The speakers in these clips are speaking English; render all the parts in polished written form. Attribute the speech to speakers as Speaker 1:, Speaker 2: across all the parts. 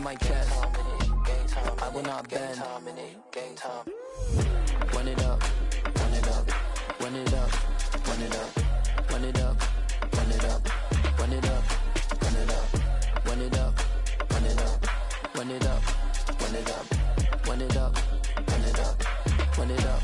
Speaker 1: in my chest. I will not bend. Run it up, run it up, run it up, run it up, run it up, run it up, run it up, run it up, run it up, run it up, run it up, run it up, run it up, run it up, run it up.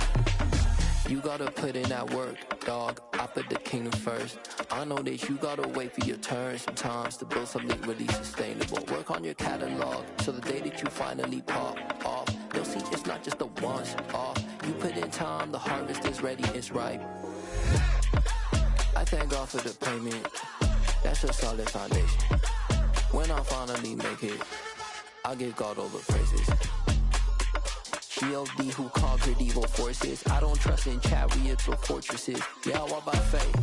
Speaker 1: You gotta put in that work, dog. I put the kingdom first. I know that you gotta wait for your turn sometimes to build something really sustainable. Work on your catalog so the day that you finally pop off, they'll see it's not just a once off. You put in time, the harvest is ready, it's ripe. I thank God for the payment. That's a solid foundation. When I finally make it, I give God all the praises. G.O.D. who conquered evil forces. I don't trust in chariots or fortresses. Yeah, I walk by faith.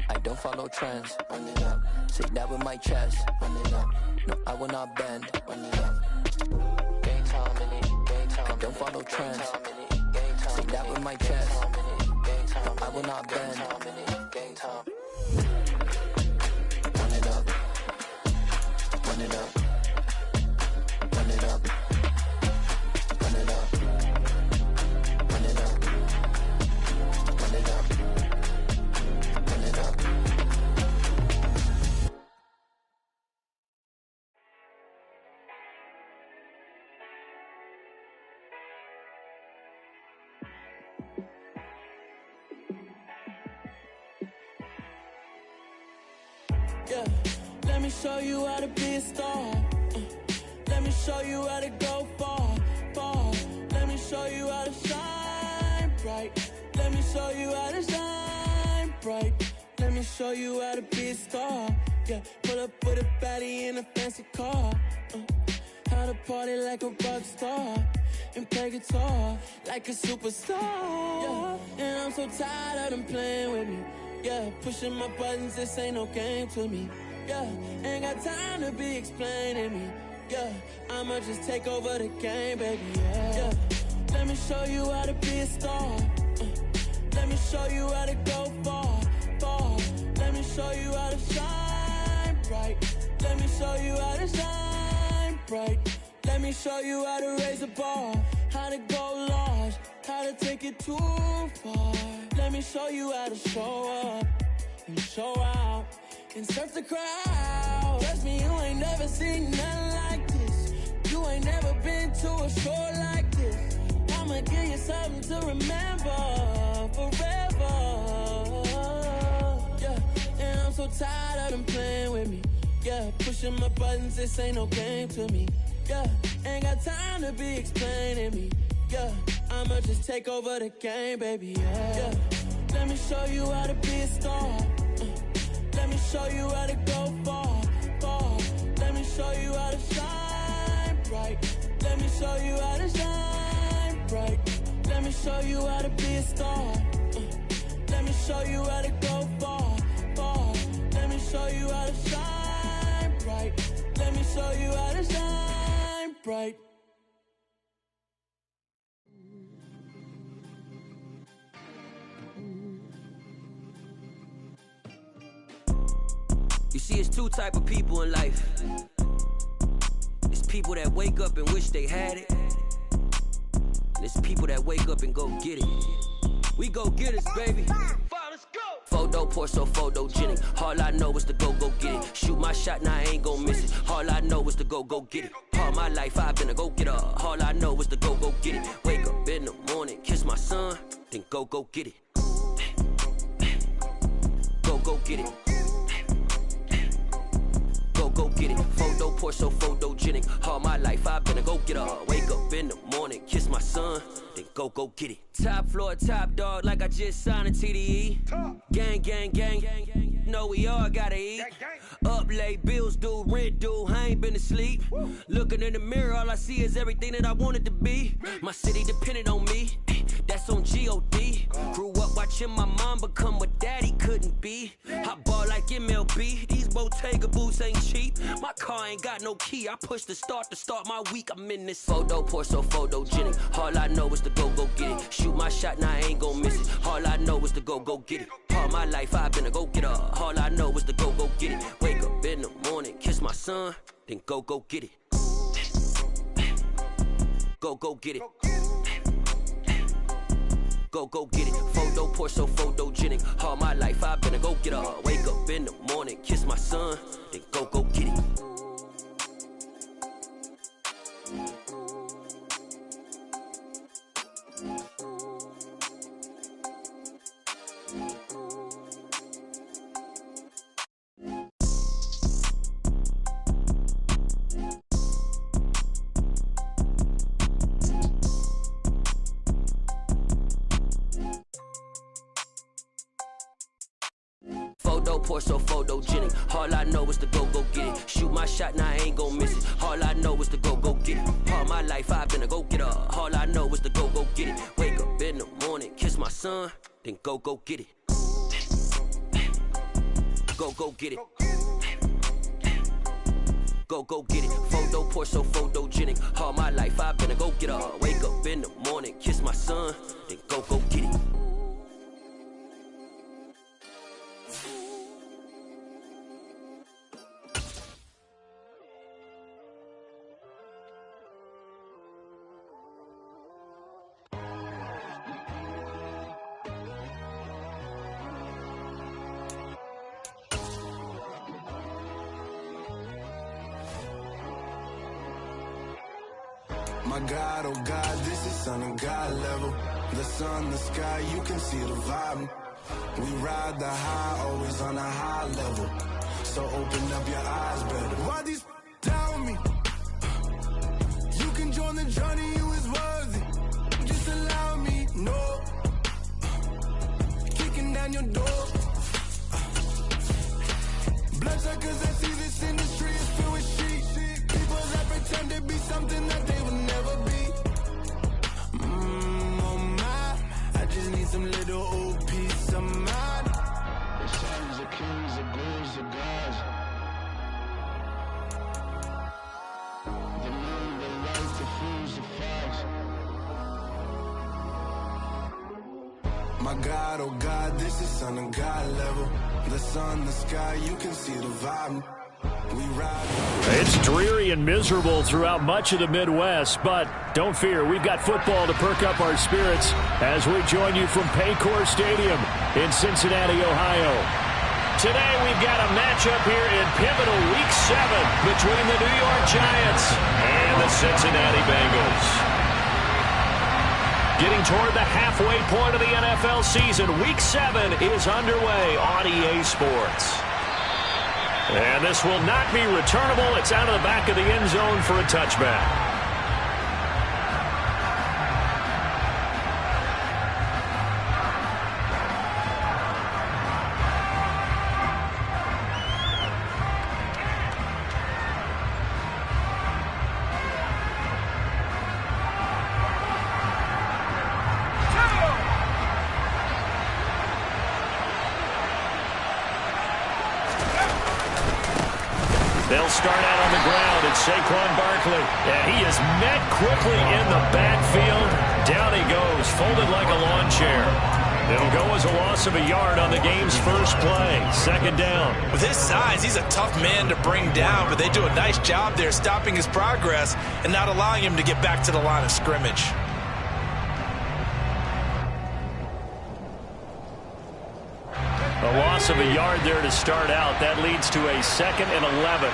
Speaker 1: I don't follow trends. Run it up. Say that with my chest. Run it up. No, I will not bend. Run it up. Game time in it. Game time. I don't follow trends. Say that with my chest. I will not bend. Game time. Run it up. Run it up. Run it up. Run it up. Run it up. Run it up. Run it up.
Speaker 2: Yeah, let me show you how to be a star. Let me show you how to go far, far. Let me show you how to shine bright. Let me show you how to shine bright. Let me show you how to be a star. Yeah, pull up with a baddie in a fancy car. How to party like a rock star and play guitar like a superstar. Yeah, and I'm so tired of them playing with me. Yeah, pushing my buttons, this ain't no game to me. Yeah, ain't got time to be explaining me. Yeah, I'ma just take over the game, baby. Yeah, let me show you how to be a star. Let me show you how to go far, far. Let me show you how to shine bright. Let me show you how to shine bright. Let me show you how to raise a bar, how to go large, how to take it too far. Let me show you how to show up and show out and surf the crowd. Trust me, you ain't never seen nothing like this. You ain't never been to a show like this. I'ma give you something to remember forever. Yeah, and I'm so tired of them playing with me. Yeah, pushing my buttons, this ain't no game to me. Yeah, ain't got time to be explaining me. Yeah, I'ma just take over the game, baby. Yeah, let me show you how to be a star. Let me show you how to go far, far. Let me show you how to shine bright. Let me show you how to shine bright. Let me show you how to be a star. Let me show you how to go far, far. Let me show you how to shine bright. Let me show you how to shine bright.
Speaker 3: You see, it's two type of people in life. It's people that wake up and wish they had it. And it's people that wake up and go get it. We go get it, baby. Let's go. Photo pour so photogenic. All I know is to go get it. Shoot my shot, now I ain't gon' miss it. All I know is to go get it. All my life I've been a go getter. All I know is to go get it. Wake up in the morning, kiss my son, then go get it. Go get it. Go get it. Photo pour so photogenic. All my life I've been a go getter. Wake up in the morning, kiss my son, then go get it. Top floor, top dog, like I just signed a TDE. Gang, gang, gang. Know we all gotta eat. Up late, bills due, rent due. I ain't been asleep. Looking in the mirror, all I see is everything that I wanted to be. My city depended on me. That's on G.O.D. Grew up watching my mom become what daddy couldn't be. I ball like MLB. These Bottega boots ain't cheap. My car ain't got no key. I push the start to start my week. I'm in this photo pour so photogenic. All I know is to go get it. Shoot my shot, now I ain't gon' miss it. All I know is to go get it. All my life I've been a go getter. All I know is to go get it. Wake up in the morning, kiss kiss my son, then go get it. Go get it. Go get it. Photo poor, so photogenic. All my life I've been a go getter. Wake up in the morning, kiss my son, then go get it. Photo poor, so photogenic. All I know is to go get it. Shoot my shot, now I ain't gon' miss it. All I know is to go get it. All my life I've been a go getter. All I know is to go get it. Wake up in the morning, kiss my son, then go get it. Go get it. Go get it. Photo poor, so photogenic. All my life I've been a go getter. Wake up in the morning, kiss my son, then go get it.
Speaker 4: My God, oh God, this is Son of God level. The sun, the sky, you can see the vibe. We ride the high, always on a high level. So open up your eyes better. Why these down me? You can join the journey, you is worthy. Just allow me, no. Kicking down your door. Bloodsuckers that see this industry is filled with shit. People that pretend to be something that they will never be. Oh my, I just need some little old peace of mind. The sons of kings, the ghouls, the gods. The moon, the light, the fools, the facts. My God, oh God, this is Son of God level. The sun, the sky, you can see the vibe. We ride.
Speaker 5: It's dreary and miserable throughout much of the Midwest, but don't fear, we've got football to perk up our spirits as we join you from Paycor Stadium in Cincinnati, Ohio. Today we've got a matchup here in pivotal Week 7 between the New York Giants and the Cincinnati Bengals. Getting toward the halfway point of the NFL season, Week 7 is underway on EA Sports. And this will not be returnable. It's out of the back of the end zone for a touchback. They'll start out on the ground. It's Saquon Barkley. And he is met quickly in the backfield. Down he goes, folded like a lawn chair. It'll go as a loss of a yard on the game's first play. Second down.
Speaker 6: With his size, he's a tough man to bring down, but they do a nice job there stopping his progress and not allowing him to get back to the line of scrimmage.
Speaker 5: A loss of a yard there to start out. That leads to a 2nd and 11.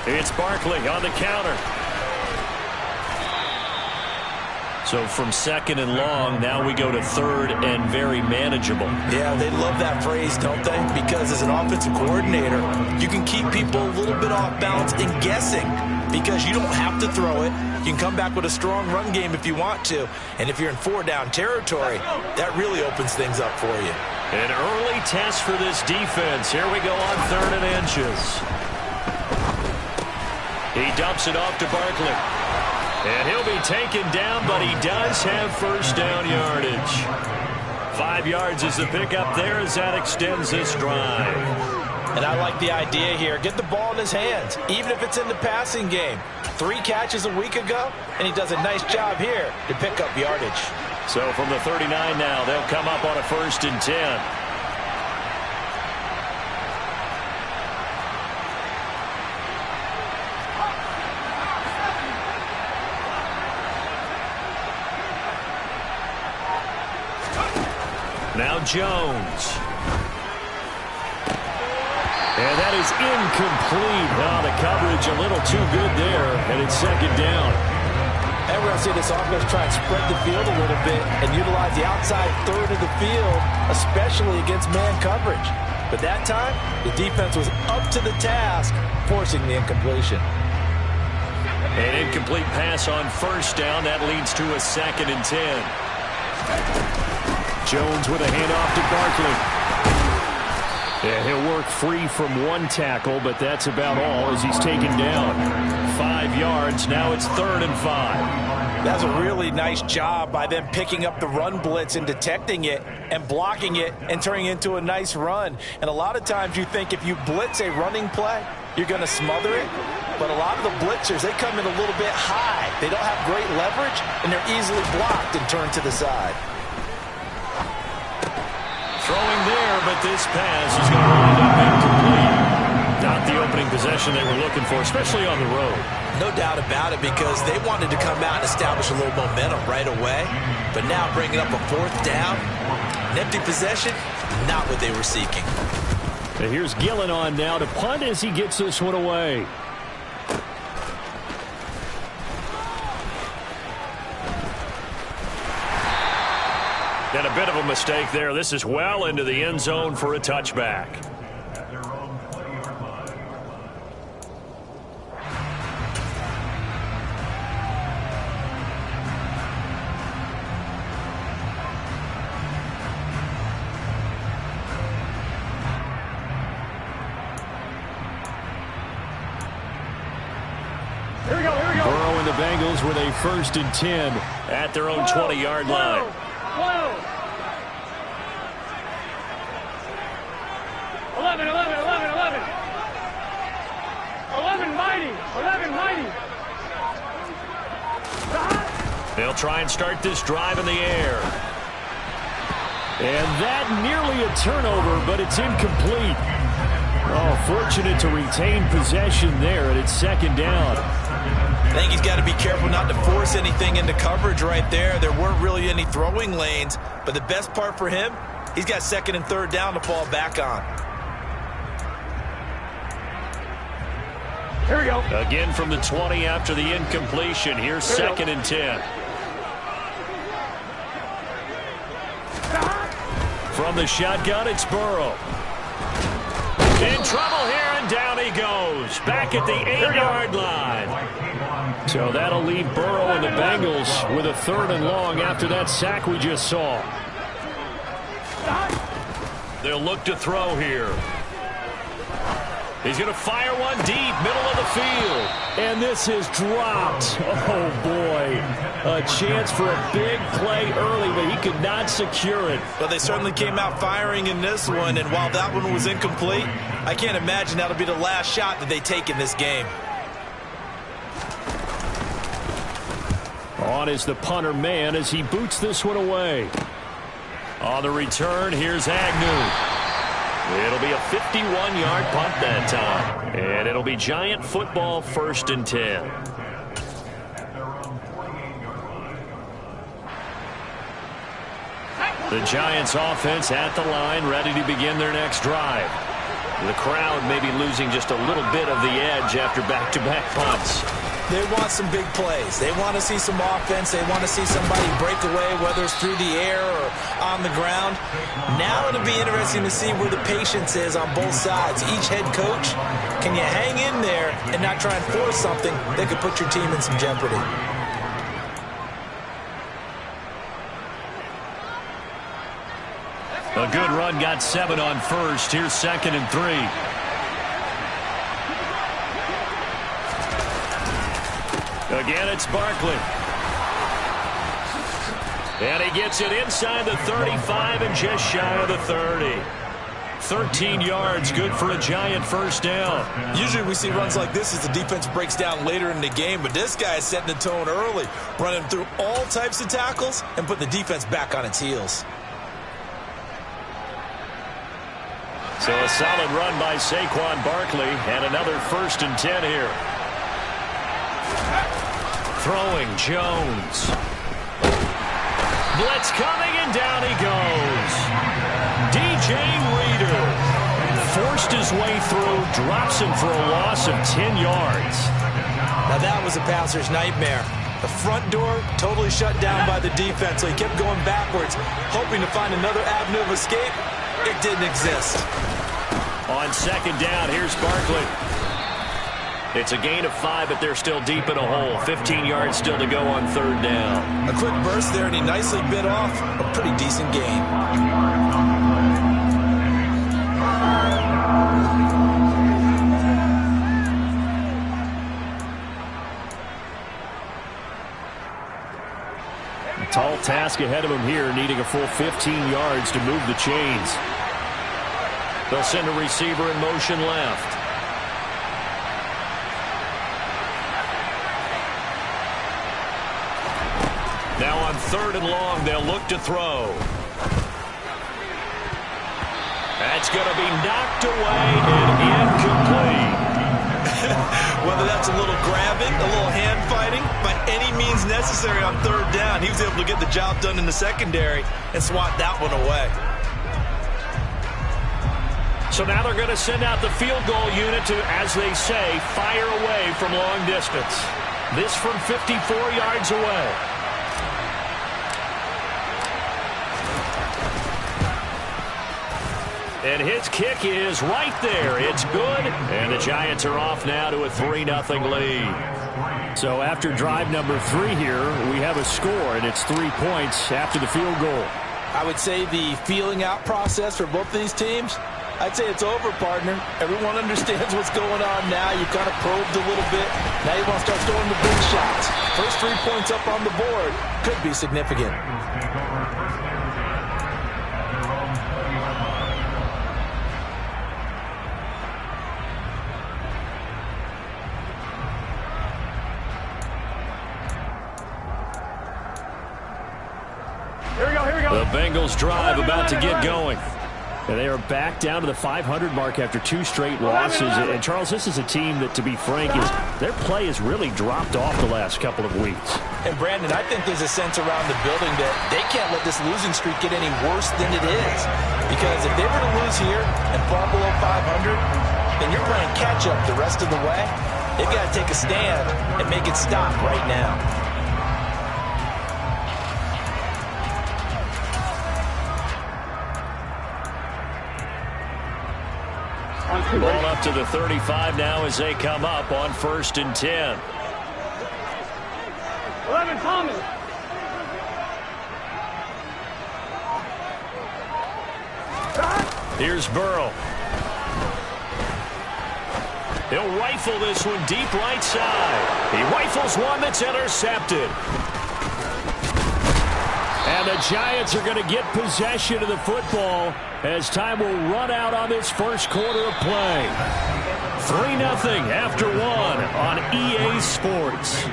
Speaker 5: It's Barkley on the counter. So from 2nd and long, now we go to 3rd and very manageable.
Speaker 6: Yeah, they love that phrase, don't they? Because as an offensive coordinator, you can keep people a little bit off balance and guessing because you don't have to throw it. You can come back with a strong run game if you want to. And if you're in 4-down territory, that really opens things up for you.
Speaker 5: An early test for this defense. Here we go on 3rd and inches. He dumps it off to Barkley. And he'll be taken down, but he does have 1st down yardage. 5 yards is the pickup there as that extends this drive.
Speaker 6: And I like the idea here. Get the ball in his hands, even if it's in the passing game. 3 catches a week ago, and he does a nice job here to pick up yardage.
Speaker 5: So from the 39 now, they'll come up on a 1st and 10. Now Jones. And that is incomplete. Oh, the coverage a little too good there, and it's 2nd down.
Speaker 6: And we're going to see this offense try and spread the field a little bit and utilize the outside third of the field, especially against man coverage. But that time, the defense was up to the task, forcing the incompletion.
Speaker 5: An incomplete pass on 1st down. That leads to a 2nd and 10. Jones with a handoff to Barkley. Yeah, he'll work free from 1 tackle, but that's about all as he's taken down. 5 yards. Now it's 3rd and 5.
Speaker 6: That's a really nice job by them picking up the run blitz and detecting it and blocking it and turning it into a nice run. And a lot of times you think if you blitz a running play, you're going to smother it. But a lot of the blitzers, they come in a little bit high. They don't have great leverage, and they're easily blocked and turned to the side.
Speaker 5: Throwing there, but this pass is going to wind up incomplete. Not the opening possession they were looking for, especially on the road.
Speaker 6: No doubt about it, because they wanted to come out and establish a little momentum right away. But now bringing up a 4th down, an empty possession, not what they were seeking.
Speaker 5: And here's Gillen on now to punt as he gets this one away. And a bit of a mistake there. This is well into the end zone for a touchback. Burrow and the Bengals with a 1st and 10 at their own 20-yard line.
Speaker 7: 11 mighty.
Speaker 5: They'll try and start this drive in the air. And that nearly a turnover, but it's incomplete. Oh, fortunate to retain possession there, and it's 2nd down.
Speaker 6: I think he's got to be careful not to force anything into coverage right there. There weren't really any throwing lanes, but the best part for him, he's got 2nd and 3rd down to fall back on.
Speaker 7: Here we go.
Speaker 5: Again from the 20 after the incompletion. Here's 2nd and 10. From the shotgun, it's Burrow. In trouble here, and down he goes. Back at the 8-yard line. So that'll leave Burrow and the Bengals with a 3rd and long after that sack we just saw. They'll look to throw here. He's going to fire one deep, middle of the field. And this is dropped. Oh, boy. A chance for a big play early, but he could not secure it.
Speaker 6: But they certainly came out firing in this one, and while that one was incomplete, I can't imagine that'll be the last shot that they take in this game.
Speaker 5: On is the punter man as he boots this one away. On the return, here's Agnew. It'll be a 51-yard punt that time. And it'll be Giant football 1st and 10. The Giants offense at the line, ready to begin their next drive. The crowd may be losing just a little bit of the edge after back-to-back punts.
Speaker 6: They want some big plays. They want to see some offense. They want to see somebody break away, whether it's through the air or on the ground. Now it'll be interesting to see where the patience is on both sides. Each head coach, can you hang in there and not try and force something that could put your team in some jeopardy?
Speaker 5: A good run, got 7 on 1st. Here's 2nd and 3. Again, it's Barkley. And he gets it inside the 35 and just shy of the 30. 13 yards, good for a Giant first down.
Speaker 6: Usually we see runs like this as the defense breaks down later in the game, but this guy is setting the tone early, running through all types of tackles and put the defense back on its heels.
Speaker 5: So a solid run by Saquon Barkley, and another 1st and 10 here. Throwing Jones. Blitz coming, and down he goes. DJ Reader forced his way through, drops him for a loss of 10 yards.
Speaker 6: Now that was a passer's nightmare. The front door totally shut down by the defense, so he kept going backwards, hoping to find another avenue of escape. It didn't exist.
Speaker 5: On 2nd down, here's Barkley. It's a gain of 5, but they're still deep in a hole. 15 yards still to go on 3rd down.
Speaker 6: A quick burst there, and he nicely bit off a pretty decent gain.
Speaker 5: A tall task ahead of him here, needing a full 15 yards to move the chains. They'll send a receiver in motion left. Now on 3rd and long, they'll look to throw. That's going to be knocked away and incomplete.
Speaker 6: Whether that's a little grabbing, a little hand fighting, by any means necessary on 3rd down, he was able to get the job done in the secondary and swat that one away.
Speaker 5: So now they're going to send out the field goal unit to, as they say, fire away from long distance. This from 54 yards away. And his kick is right there. It's good. And the Giants are off now to a 3-0 lead. So after drive number 3 here, we have a score, and it's 3 points after the field goal.
Speaker 6: I would say the feeling out process for both of these teams, I'd say it's over, partner. Everyone understands what's going on now. You've kind of probed a little bit. Now you want to start throwing the big shots. First 3 points up on the board could be significant.
Speaker 5: The Bengals drive about to get going. And they are back down to the 500 mark after 2 straight losses. And, Charles, this is a team that, to be frank, their play has really dropped off the last couple of weeks.
Speaker 6: And, Brandon, I think there's a sense around the building that they can't let this losing streak get any worse than it is. Because if they were to lose here and fall below 500, then you're playing catch-up the rest of the way. They've got to take a stand and make it stop right now.
Speaker 5: Ball up to the 35 now as they come up on 1st and 10.
Speaker 7: 11, Thomas.
Speaker 5: Here's Burrow. He'll rifle this one deep right side. He rifles one that's intercepted. And the Giants are going to get possession of the football as time will run out on this first quarter of play. 3-0 after 1 on EA Sports.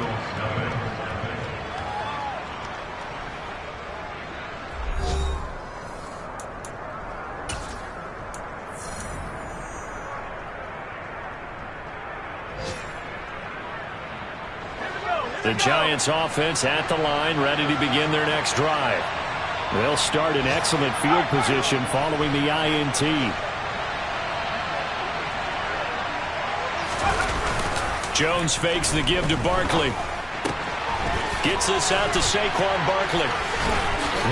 Speaker 5: The Giants offense at the line, ready to begin their next drive. They'll start in excellent field position following the INT. Jones fakes the give to Barkley. Gets this out to Saquon Barkley.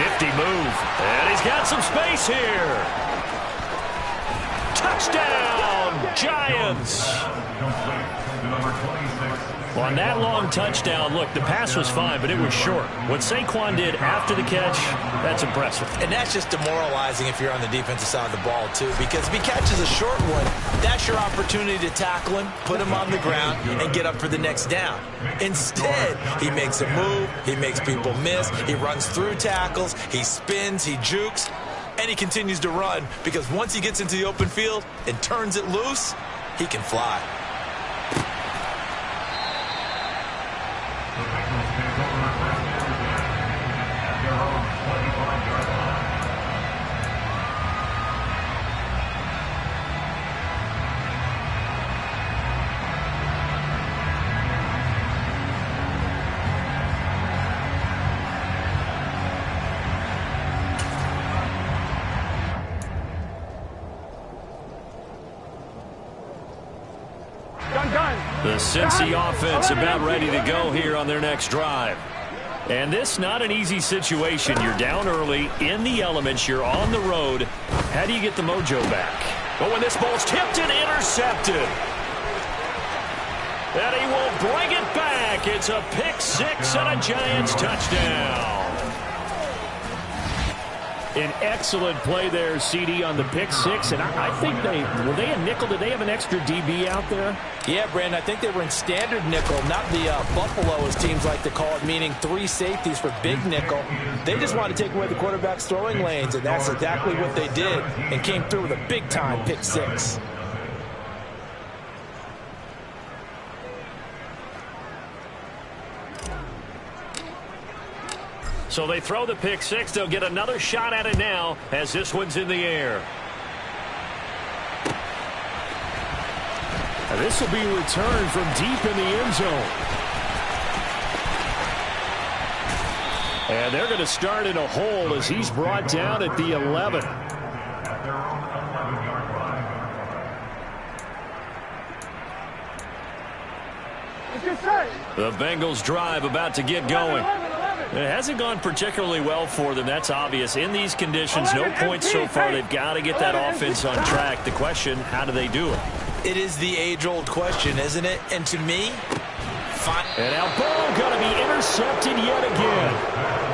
Speaker 5: Nifty move. And he's got some space here. Touchdown, Giants. On that long touchdown, look, the pass was fine, but it was short. What Saquon did after the catch, that's impressive.
Speaker 6: And that's just demoralizing if you're on the defensive side of the ball, too, because if he catches a short one, that's your opportunity to tackle him, put him on the ground, and get up for the next down. Instead, he makes a move, he makes people miss, he runs through tackles, he spins, he jukes, and And he continues to run because once he gets into the open field and turns it loose, he can fly.
Speaker 5: The Cincy offense about ready to go here on their next drive. And this not an easy situation. You're down early, in the elements, you're on the road. How do you get the mojo back? But when this ball's tipped and intercepted. And he will bring it back. It's a pick six and a Giants touchdown. An excellent play there, CD, on the pick six. And I think were they a nickel? Did they have an extra DB out there?
Speaker 6: Yeah, Brandon, I think they were in standard nickel, not the Buffalo, as teams like to call it, meaning 3 safeties for big nickel. They just wanted to take away the quarterback's throwing lanes, and that's exactly what they did, and came through with a big-time pick six.
Speaker 5: So they throw the pick six. They'll get another shot at it now as this one's in the air. Now this will be returned from deep in the end zone. And they're going to start in a hole as he's brought down at the 11. The Bengals drive about to get going. It hasn't gone particularly well for them. That's obvious. In these conditions, no points so far. They've got to get that offense on track. The question, how do they do it?
Speaker 6: It is the age-old question, isn't it? And to me,
Speaker 5: and now ball going to be intercepted yet again.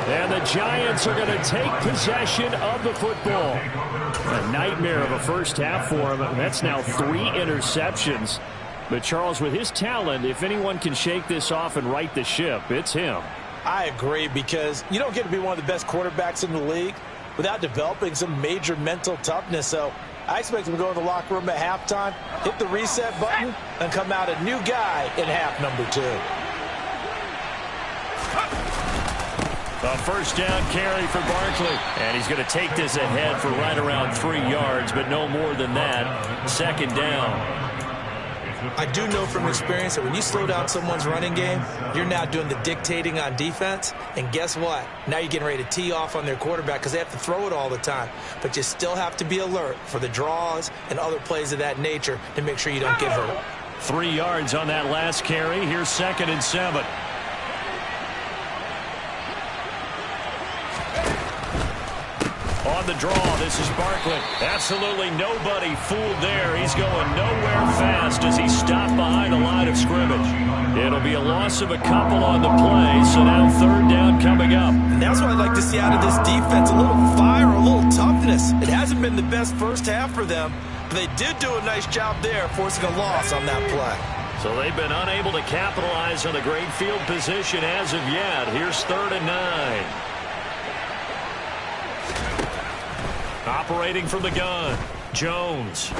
Speaker 5: And the Giants are going to take possession of the football. A nightmare of a first half for him. That's now 3 interceptions. But Charles, with his talent, if anyone can shake this off and right the ship, it's him.
Speaker 6: I agree, because you don't get to be one of the best quarterbacks in the league without developing some major mental toughness. So I expect him to go in the locker room at halftime, hit the reset button, and come out a new guy in half number 2.
Speaker 5: A first down carry for Barkley. And he's going to take this ahead for right around 3 yards, but no more than that. Second down.
Speaker 6: I do know from experience that when you slow down someone's running game, you're now doing the dictating on defense. And guess what? Now you're getting ready to tee off on their quarterback because they have to throw it all the time. But you still have to be alert for the draws and other plays of that nature to make sure you don't get hurt.
Speaker 5: 3 yards on that last carry. Here's 2nd and 7. On the draw, this is Barkley. Absolutely nobody fooled there. He's going nowhere fast as he's stopped behind the line of scrimmage. It'll be a loss of a couple on the play, so now 3rd down coming up.
Speaker 6: And that's what I'd like to see out of this defense, a little fire, a little toughness. It hasn't been the best first half for them, but they did do a nice job there, forcing a loss on that play.
Speaker 5: So they've been unable to capitalize on the great field position as of yet. Here's 3rd and 9. Operating from the gun, Jones.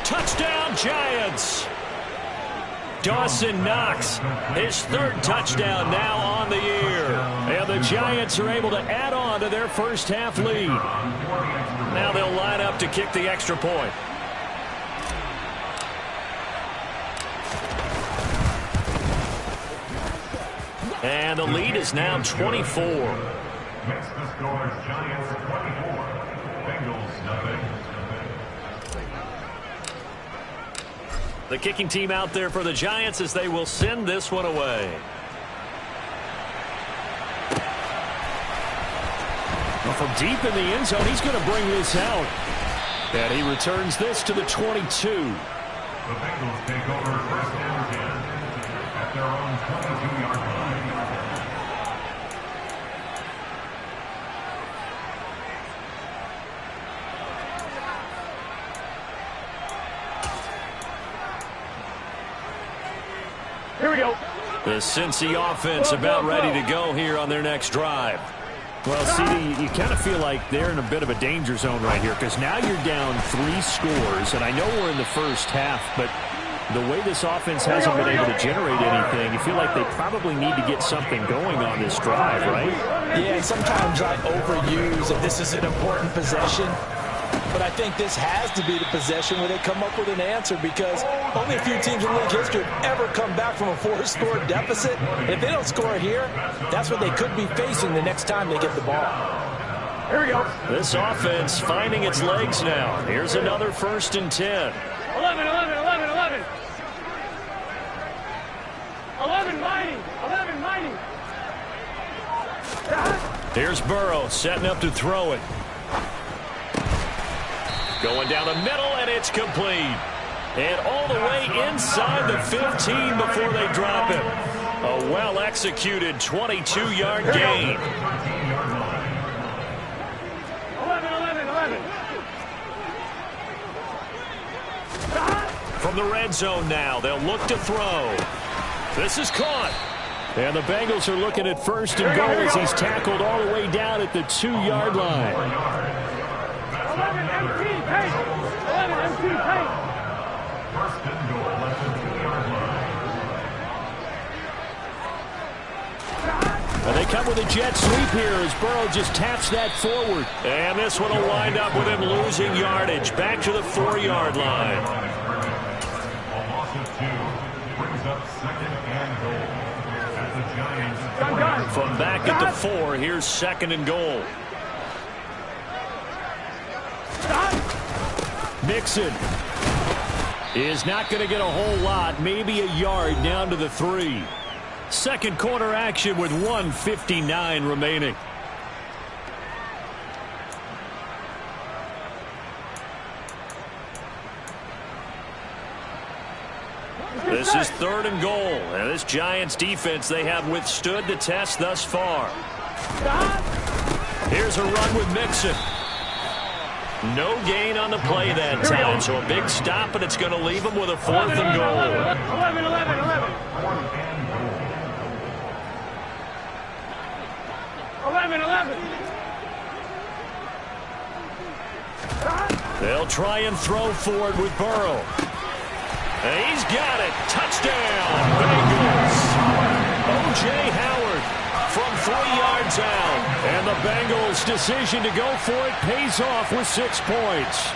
Speaker 5: Touchdown, Giants. Dawson Knox, his 3rd touchdown now on the year. And the Giants are able to add on to their first half lead. Now they'll line up to kick the extra point. And the lead is now 24.
Speaker 7: Next, the score is Giants 24, Bengals nothing.
Speaker 5: The kicking team out there for the Giants as they will send this one away. Well, from deep in the end zone, he's going to bring this out. And he returns this to the 22.
Speaker 7: The Bengals take over 1st and 10 at their own 22-yard line.
Speaker 5: Here we go. The Cincy offense about ready to go here on their next drive. Well, CD, you kind of feel like they're in a bit of a danger zone right here because now you're down 3 scores, and I know we're in the first half, but the way this offense hasn't been able to generate anything, you feel like they probably need to get something going on this drive, right?
Speaker 6: Yeah, sometimes I overuse that this is an important possession. But I think this has to be the possession where they come up with an answer because only a few teams in league history have ever come back from a 4-score deficit. And if they don't score here, that's what they could be facing the next time they get the ball.
Speaker 5: Here we go. This offense finding its legs now. Here's another 1st and 10.
Speaker 8: 11, 11, 11, 11. 11 mighty. 11 mighty.
Speaker 5: Here's Burrow setting up to throw it. Going down the middle, and it's complete. And all the way inside the 15 before they drop him. A well-executed 22-yard gain.
Speaker 8: 11, 11, 11.
Speaker 5: From the red zone now, they'll look to throw. This is caught. And the Bengals are looking at 1st and goal as he's tackled all the way down at the 2-yard line.
Speaker 8: 11 empty paint. 11 empty paint.
Speaker 7: 1st and goal at the 2-yard line.
Speaker 5: And they come with a jet sweep here as Burrow just taps that forward. And this one will wind up with him losing yardage. Back to the 4-yard line.
Speaker 7: A loss of 2 brings up 2nd and goal at the Giants.
Speaker 5: From back at the 4, here's 2nd and goal. Mixon is not going to get a whole lot, maybe a yard down to the 3. Second quarter action with 1:59 remaining. This is 3rd and goal. And this Giants defense, they have withstood the test thus far. Here's a run with Mixon. No gain on the play that time, so a big stop, and it's going to leave him with a 4th and goal.
Speaker 8: 11, 11, 11. 11, 11.
Speaker 5: They'll try and throw for it with Burrow. And he's got it. Touchdown, Bengals. O.J. Howard from 3 yards out. And the Bengals' decision to go for it pays off with 6 points.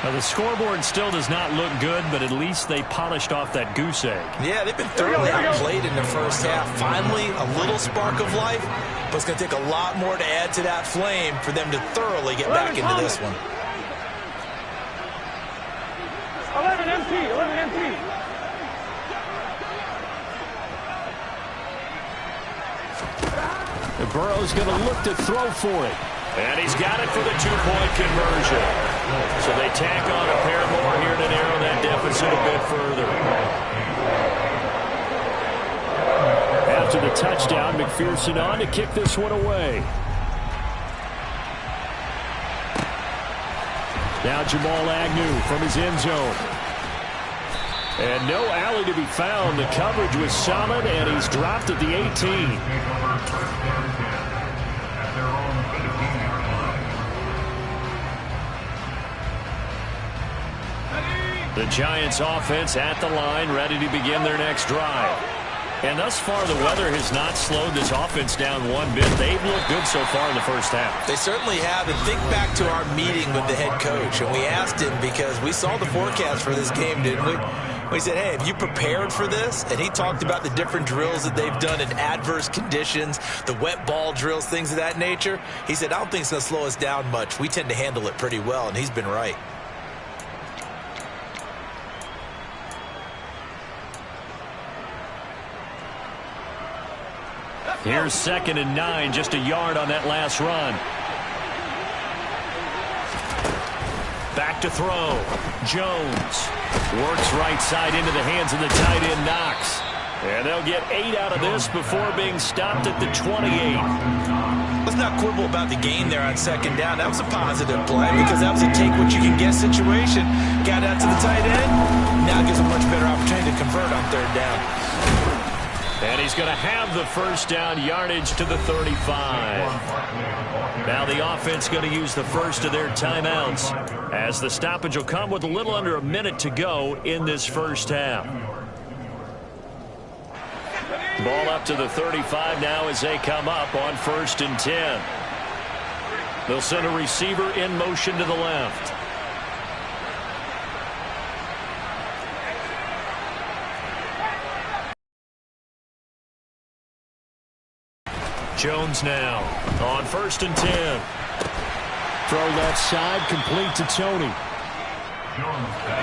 Speaker 5: Now, the scoreboard still does not look good, but at least they polished off that goose egg.
Speaker 6: Yeah, they've been thoroughly outplayed in the first half. Finally, a little spark of life, but it's going to take a lot more to add to that flame for them to thoroughly get back into this one.
Speaker 8: 11 empty, 11 empty.
Speaker 5: Burrow's going to look to throw for it. And he's got it for the 2-point conversion. So they tack on a pair more here to narrow that deficit a bit further. After the touchdown, McPherson on to kick this one away. Now Jamal Agnew from his end zone. And no alley to be found. The coverage was solid, and he's dropped at the 18. The Giants offense at the line, ready to begin their next drive. And thus far, the weather has not slowed this offense down one bit. They've looked good so far in the first half.
Speaker 6: They certainly have. And think back to our meeting with the head coach. And we asked him, because we saw the forecast for this game, didn't we? We said, hey, have you prepared for this? And he talked about the different drills that they've done in adverse conditions, the wet ball drills, things of that nature. He said, I don't think it's going to slow us down much. We tend to handle it pretty well, and he's been right.
Speaker 5: Here's 2nd and 9, just a yard on that last run. Back to throw. Jones works right side into the hands of the tight end Knox. And they'll get 8 out of this before being stopped at the 28.
Speaker 6: Let's not quibble about the gain there on 2nd down. That was a positive play because that was a take-what-you-can-get situation. Got out to the tight end. Now gives a much better opportunity to convert on 3rd down.
Speaker 5: And he's going to have the first down, yardage to the 35. Now the offense going to use the first of their timeouts, as the stoppage will come with a little under a minute to go in this first half. Ball up to the 35 now as they come up on 1st and 10. They'll send a receiver in motion to the left. Jones now on 1st and 10. Throw left side, complete to Tony.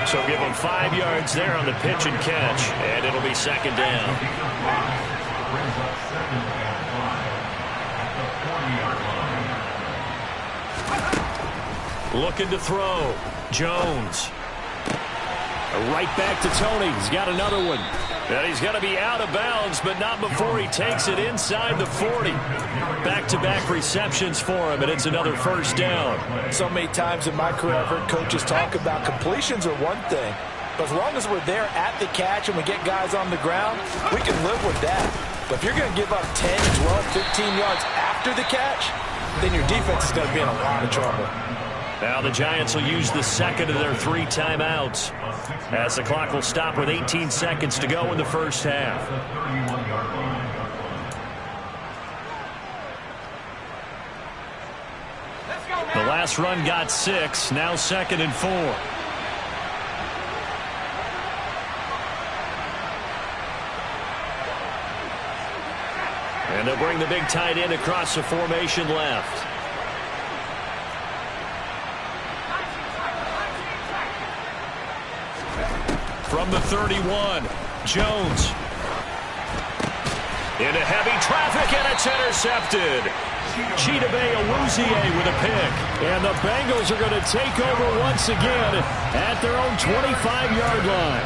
Speaker 5: So give him 5 yards there on the pitch and catch, and it'll be 2nd down. Looking to throw. Jones. Right back to Tony. He's got another one. And he's going to be out of bounds, but not before he takes it inside the 40. Back-to-back receptions for him, and it's another first down.
Speaker 6: So many times in my career, I've heard coaches talk about completions are one thing, but as long as we're there at the catch and we get guys on the ground, we can live with that. But if you're going to give up 10, 12, 15 yards after the catch, then your defense is going to be in a lot of trouble.
Speaker 5: Now the Giants will use the second of their 3 timeouts, as the clock will stop with 18 seconds to go in the first half. The last run got 6, now 2nd and 4. And they'll bring the big tight end across the formation left. From the 31, Jones. Into heavy traffic, and it's intercepted. Chidobe Awuzie with a pick. And the Bengals are going to take over once again at their own 25-yard line.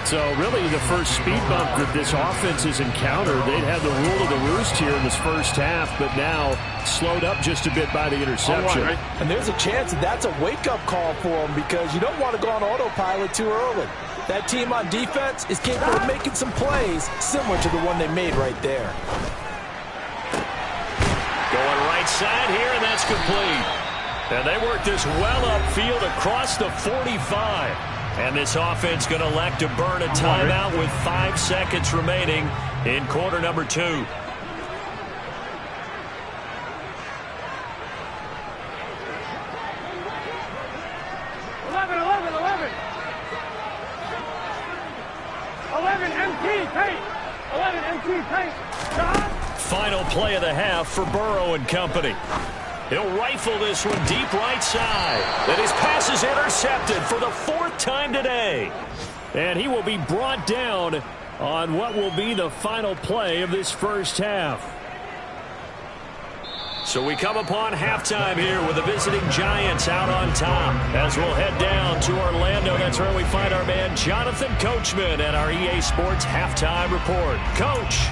Speaker 5: So really the first speed bump that this offense has encountered. They'd have the rule of the roost here in this first half, but now slowed up just a bit by the interception.
Speaker 6: Right. And there's a chance that that's a wake-up call for them, because you don't want to go on autopilot too early. That team on defense is capable of making some plays similar to the one they made right there.
Speaker 5: Going right side here, and that's complete. And they work this well upfield across the 45. And this offense going to elect to burn a timeout with 5 seconds remaining in quarter number 2.
Speaker 8: 11, 11 MT paint. 11 MT paint.
Speaker 5: Final play of the half for Burrow and company. He'll rifle this one deep right side. And his pass is intercepted for the 4th time today. And he will be brought down on what will be the final play of this first half. So we come upon halftime here with the visiting Giants out on top. As we'll head down to Orlando, that's where we find our man Jonathan Coachman at our EA Sports Halftime Report. Coach.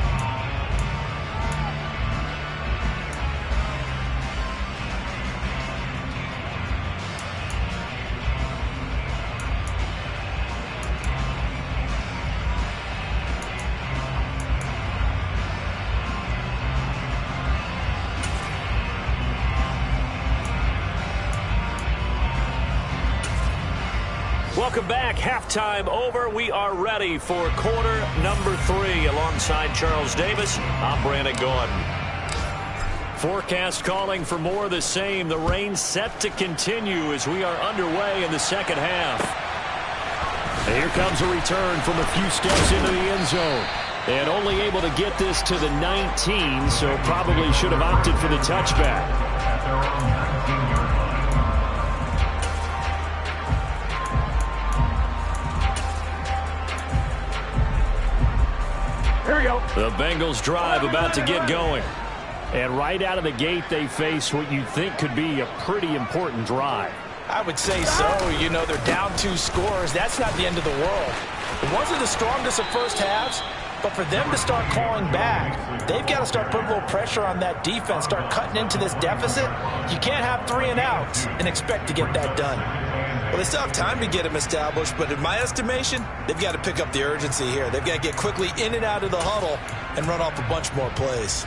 Speaker 5: Welcome back. Halftime over. We are ready for quarter number 3. Alongside Charles Davis, I'm Brandon Gordon. Forecast calling for more of the same. The rain set to continue as we are underway in the second half. And here comes a return from a few steps into the end zone. And only able to get this to the 19, so probably should have opted for the touchback.
Speaker 8: Here we go.
Speaker 5: The Bengals drive about to get going. And right out of the gate, they face what you'd think could be a pretty important drive.
Speaker 6: I would say so. You know, they're down 2 scores. That's not the end of the world. It wasn't the strongest of first halves, But for them to start clawing back, they've got to start putting a little pressure on that defense, start cutting into this deficit. You can't have 3 and outs and expect to get that done.
Speaker 9: Well, they still have time to get them established, but in my estimation, they've got to pick up the urgency here. They've got to get quickly in and out of the huddle and run off a bunch more plays.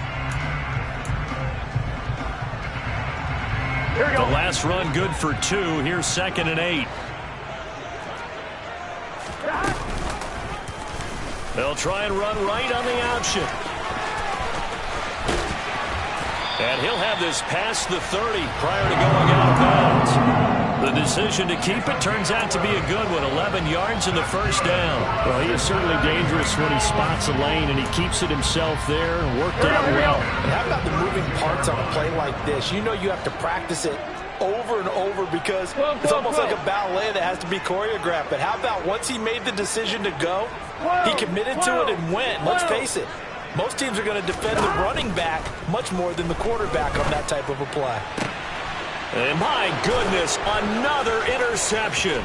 Speaker 5: Here we go. The last run good for 2. Here's 2nd and 8. They'll try and run right on the option. And he'll have this past the 30 prior to going out of bounds. The decision to keep it turns out to be a good one. 11 yards in the first down. Well, he is certainly dangerous when he spots a lane, and he keeps it himself there and worked out well.
Speaker 6: And how about the moving parts on a play like this? You know you have to practice it over and over because it's almost like a ballet that has to be choreographed. But how about once he made the decision to go, he committed to it and went. Let's face it, most teams are going to defend the running back much more than the quarterback on that type of a play.
Speaker 5: And my goodness, another interception.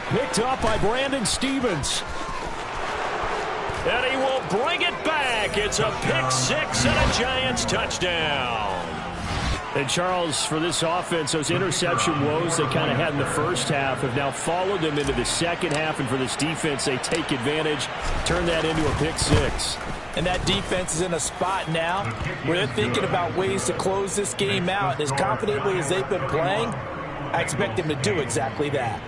Speaker 5: Picked up by Brandon Stevens. And he will bring it back. It's a pick 6 and a Giants touchdown. And Charles, for this offense, those interception woes they kind of had in the first half have now followed them into the second half. And for this defense, they take advantage, turn that into a pick 6.
Speaker 6: And that defense is in a spot now where they're thinking about ways to close this game out. And as confidently as they've been playing, I expect them to do exactly that.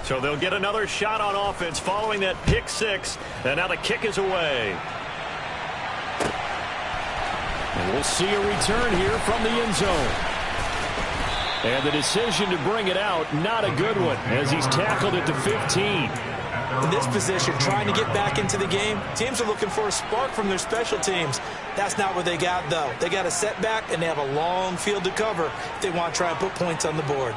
Speaker 5: So they'll get another shot on offense following that pick 6. And now the kick is away. And we'll see a return here from the end zone. And the decision to bring it out, not a good one, as he's tackled at the 15.
Speaker 6: In this position, trying to get back into the game, teams are looking for a spark from their special teams. That's not what they got, though. They got a setback, and they have a long field to cover if they want to try and put points on the board.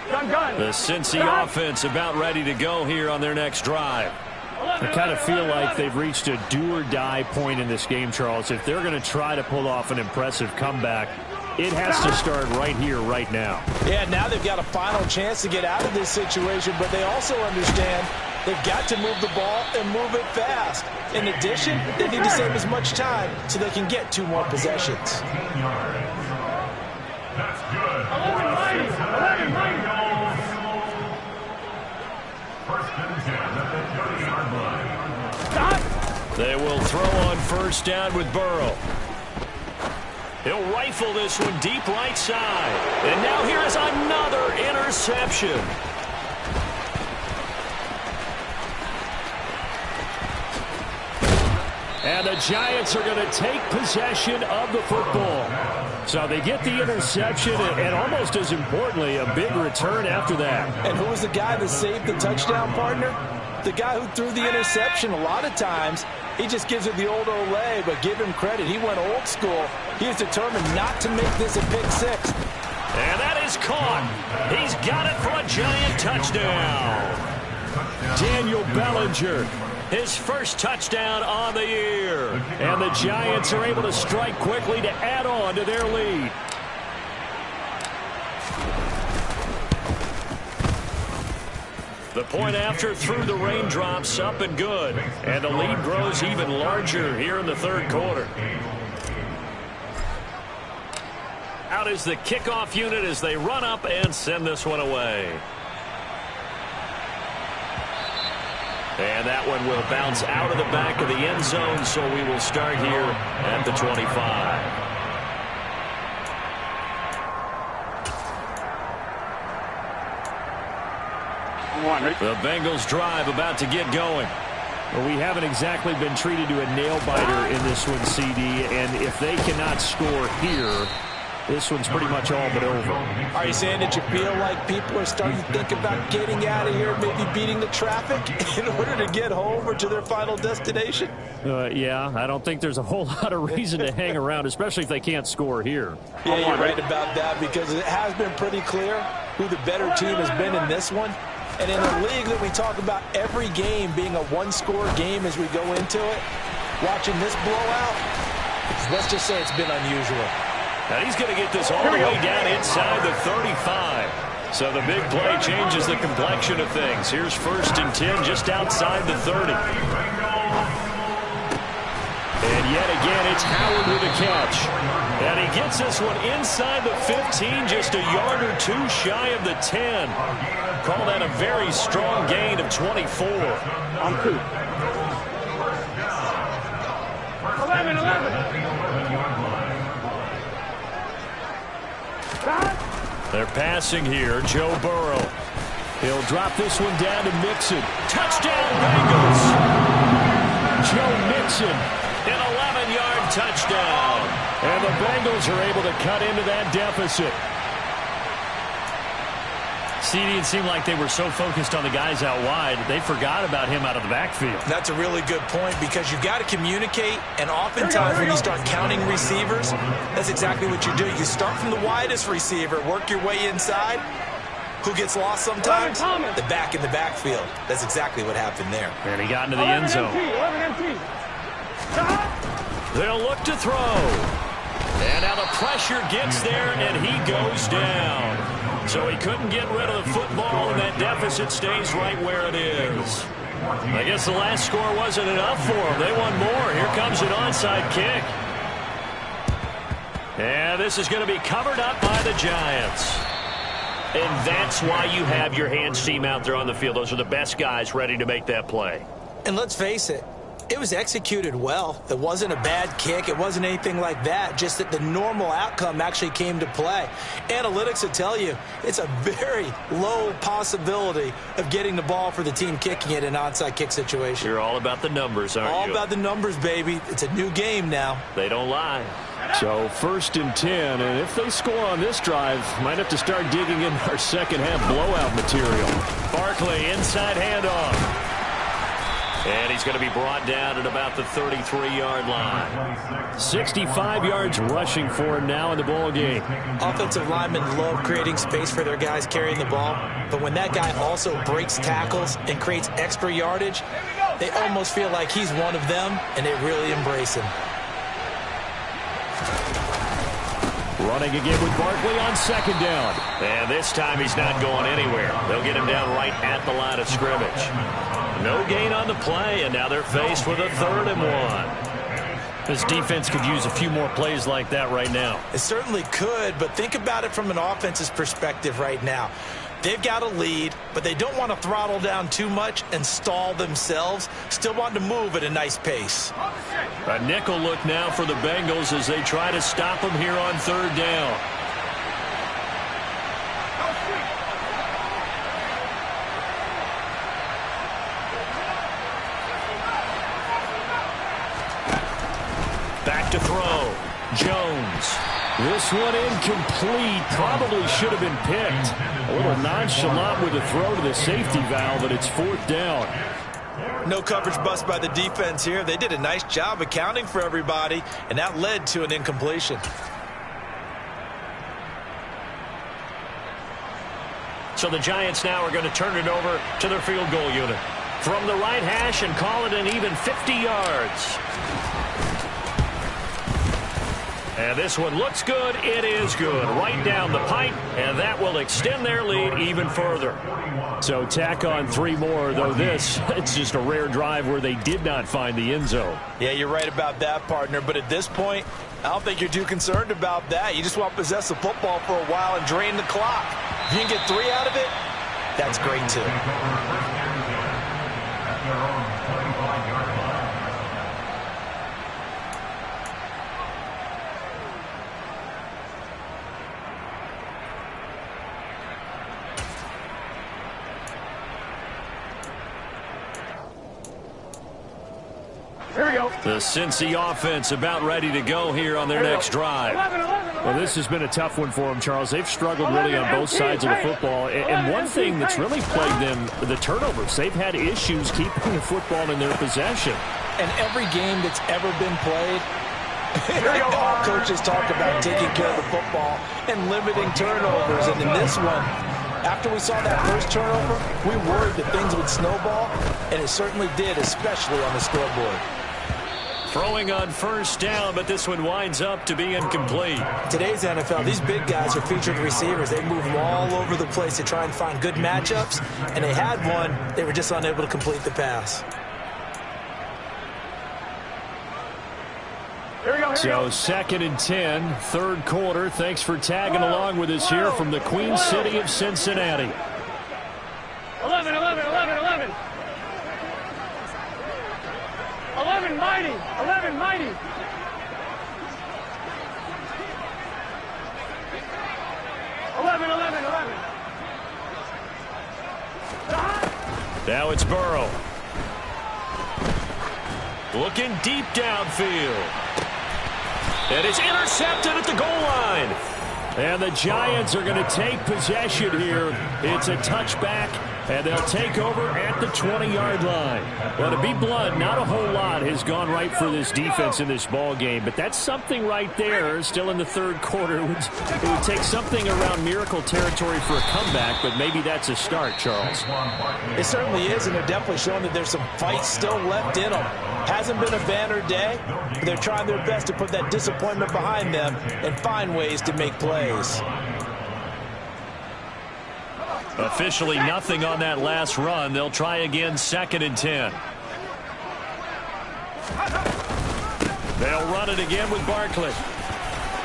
Speaker 5: The Cincy offense about ready to go here on their next drive. I kind of feel like they've reached a do-or-die point in this game, Charles. If they're going to try to pull off an impressive comeback, it has to start right here, right now.
Speaker 6: Yeah, now they've got a final chance to get out of this situation, but they also understand they've got to move the ball and move it fast. In addition, they need to save as much time so they can get 2 more possessions.
Speaker 7: That's good.
Speaker 8: 11 miles.
Speaker 7: First and 10 at the 30-yard line.
Speaker 8: Stop.
Speaker 5: They will throw on first down with Burrow. He'll rifle this one deep right side. And now here is another interception. And the Giants are going to take possession of the football. So they get the interception and almost as importantly, a big return after that.
Speaker 6: And who was the guy that saved the touchdown, partner? The guy who threw the interception. A lot of times, he just gives it the old Olay, but give him credit. He went old school. He is determined not to make this a pick 6.
Speaker 5: And that is caught. He's got it for a Giant touchdown. Daniel Bellinger, his first touchdown on the year. And the Giants are able to strike quickly to add on to their lead. The point after through the raindrops, up and good. And the lead grows even larger here in the third quarter. Out is the kickoff unit as they run up and send this one away. And that one will bounce out of the back of the end zone, so we will start here at the 25. The Bengals drive about to get going. Well, we haven't exactly been treated to a nail-biter in this one, CD, and if they cannot score here, this one's pretty much all but over.
Speaker 6: Are you saying that you feel like people are starting to think about getting out of here, maybe beating the traffic in order to get home or to their final destination?
Speaker 5: Yeah, I don't think there's a whole lot of reason to hang around, especially if they can't score here.
Speaker 6: Yeah, you're right about that, because it has been pretty clear who the better team has been in this one. And in a league that we talk about every game being a one-score game as we go into it, watching this blowout, let's just say it's been unusual.
Speaker 5: And he's going to get this all the way down inside the 35. So the big play changes the complexion of things. Here's 1st and 10 just outside the 30. And yet again, it's Howard with a catch. And he gets this one inside the 15, just a yard or two shy of the 10. Call that a very strong gain of 24.
Speaker 8: On 2. 11.
Speaker 5: They're passing here. Joe Burrow. He'll drop this one down to Mixon. Touchdown, Bengals. Joe Mixon, an 11-yard touchdown. And the Bengals are able to cut into that deficit. CD, it seemed like they were so focused on the guys out wide, they forgot about him out of the backfield.
Speaker 9: That's a really good point because you've got to communicate, and oftentimes when you start counting receivers, that's exactly what you do. You start from the widest receiver, work your way inside. Who gets lost sometimes? The back in the backfield. That's exactly what happened there.
Speaker 5: And he got into the end zone. They'll look to throw. And now the pressure gets there, and he goes down. So he couldn't get rid of the football, and that deficit stays right where it is. I guess the last score wasn't enough for them. They want more. Here comes an onside kick. And this is going to be covered up by the Giants. And that's why you have your hands team out there on the field. Those are the best guys ready to make that play.
Speaker 9: And let's face it, it was executed well. It wasn't a bad kick. It wasn't anything like that. Just that the normal outcome actually came to play. Analytics will tell you it's a very low possibility of getting the ball for the team kicking it in an onside kick situation.
Speaker 5: You're all about the numbers, aren't you?
Speaker 9: All about the numbers, baby. It's a new game now.
Speaker 5: They don't lie. So 1st and 10, and if they score on this drive, might have to start digging in our second half blowout material. Barkley, inside handoff. And he's going to be brought down at about the 33-yard line. 65 yards rushing for him now in the ball game.
Speaker 9: Offensive linemen love creating space for their guys carrying the ball, but when that guy also breaks tackles and creates extra yardage, they almost feel like he's one of them, and they really embrace him.
Speaker 5: Running again with Barkley on 2nd down. And this time he's not going anywhere. They'll get him down right at the line of scrimmage. No gain on the play, and now they're faced with a 3rd and 1. This defense could use a few more plays like that right now.
Speaker 9: It certainly could, but think about it from an offense's perspective right now. They've got a lead, but they don't want to throttle down too much and stall themselves. Still want to move at a nice pace.
Speaker 5: A nickel look now for the Bengals as they try to stop him here on 3rd down. Back to throw. Jones. This one incomplete. Probably should have been picked. A little nonchalant with a throw to the safety valve, but it's 4th down.
Speaker 9: No coverage bust by the defense here. They did a nice job accounting for everybody, and that led to an incompletion.
Speaker 5: So the Giants now are going to turn it over to their field goal unit. From the right hash and call it an even 50 yards. And this one looks good. It is good. Right down the pipe, and that will extend their lead even further. So tack on 3 more, though this, it's just a rare drive where they did not find the end zone.
Speaker 9: Yeah, you're right about that, partner. But at this point, I don't think you're too concerned about that. You just want to possess the football for a while and drain the clock. If you can get 3 out of it, that's great, too.
Speaker 8: Here we go.
Speaker 5: The Cincy offense about ready to go here on their next drive. Well, this has been a tough one for them, Charles. They've struggled really on both sides of the football. And one thing that's really plagued them, the turnovers. They've had issues keeping the football in their possession.
Speaker 9: And every game that's ever been played, all coaches talk about taking care of the football and limiting turnovers. And in this one, after we saw that first turnover, we worried that things would snowball, and it certainly did, especially on the scoreboard.
Speaker 5: Throwing on first down, but this one winds up to be incomplete.
Speaker 9: Today's NFL, these big guys are featured receivers. They move them all over the place to try and find good matchups, and they had one. They were just unable to complete the pass.
Speaker 5: So 2nd and 10, third quarter. Thanks for tagging along with us here from the Queen City of Cincinnati.
Speaker 8: 11, 11, 11, 11. 11 mighty, 11 mighty.
Speaker 5: Now it's Burrow. Looking deep downfield. And it's intercepted at the goal line. And the Giants are going to take possession here. It's a touchback, and they'll take over at the 20-yard line. Well, to be blunt, not a whole lot has gone right for this defense in this ball game, but that's something right there. Still in the third quarter. It would take something around miracle territory for a comeback, but maybe that's a start, Charles.
Speaker 9: It certainly is, and they're definitely showing that there's some fight still left in them. Hasn't been a banner day, but they're trying their best to put that disappointment behind them and find ways to make plays.
Speaker 5: Officially nothing on that last run. They'll try again, 2nd and 10. They'll run it again with Barkley.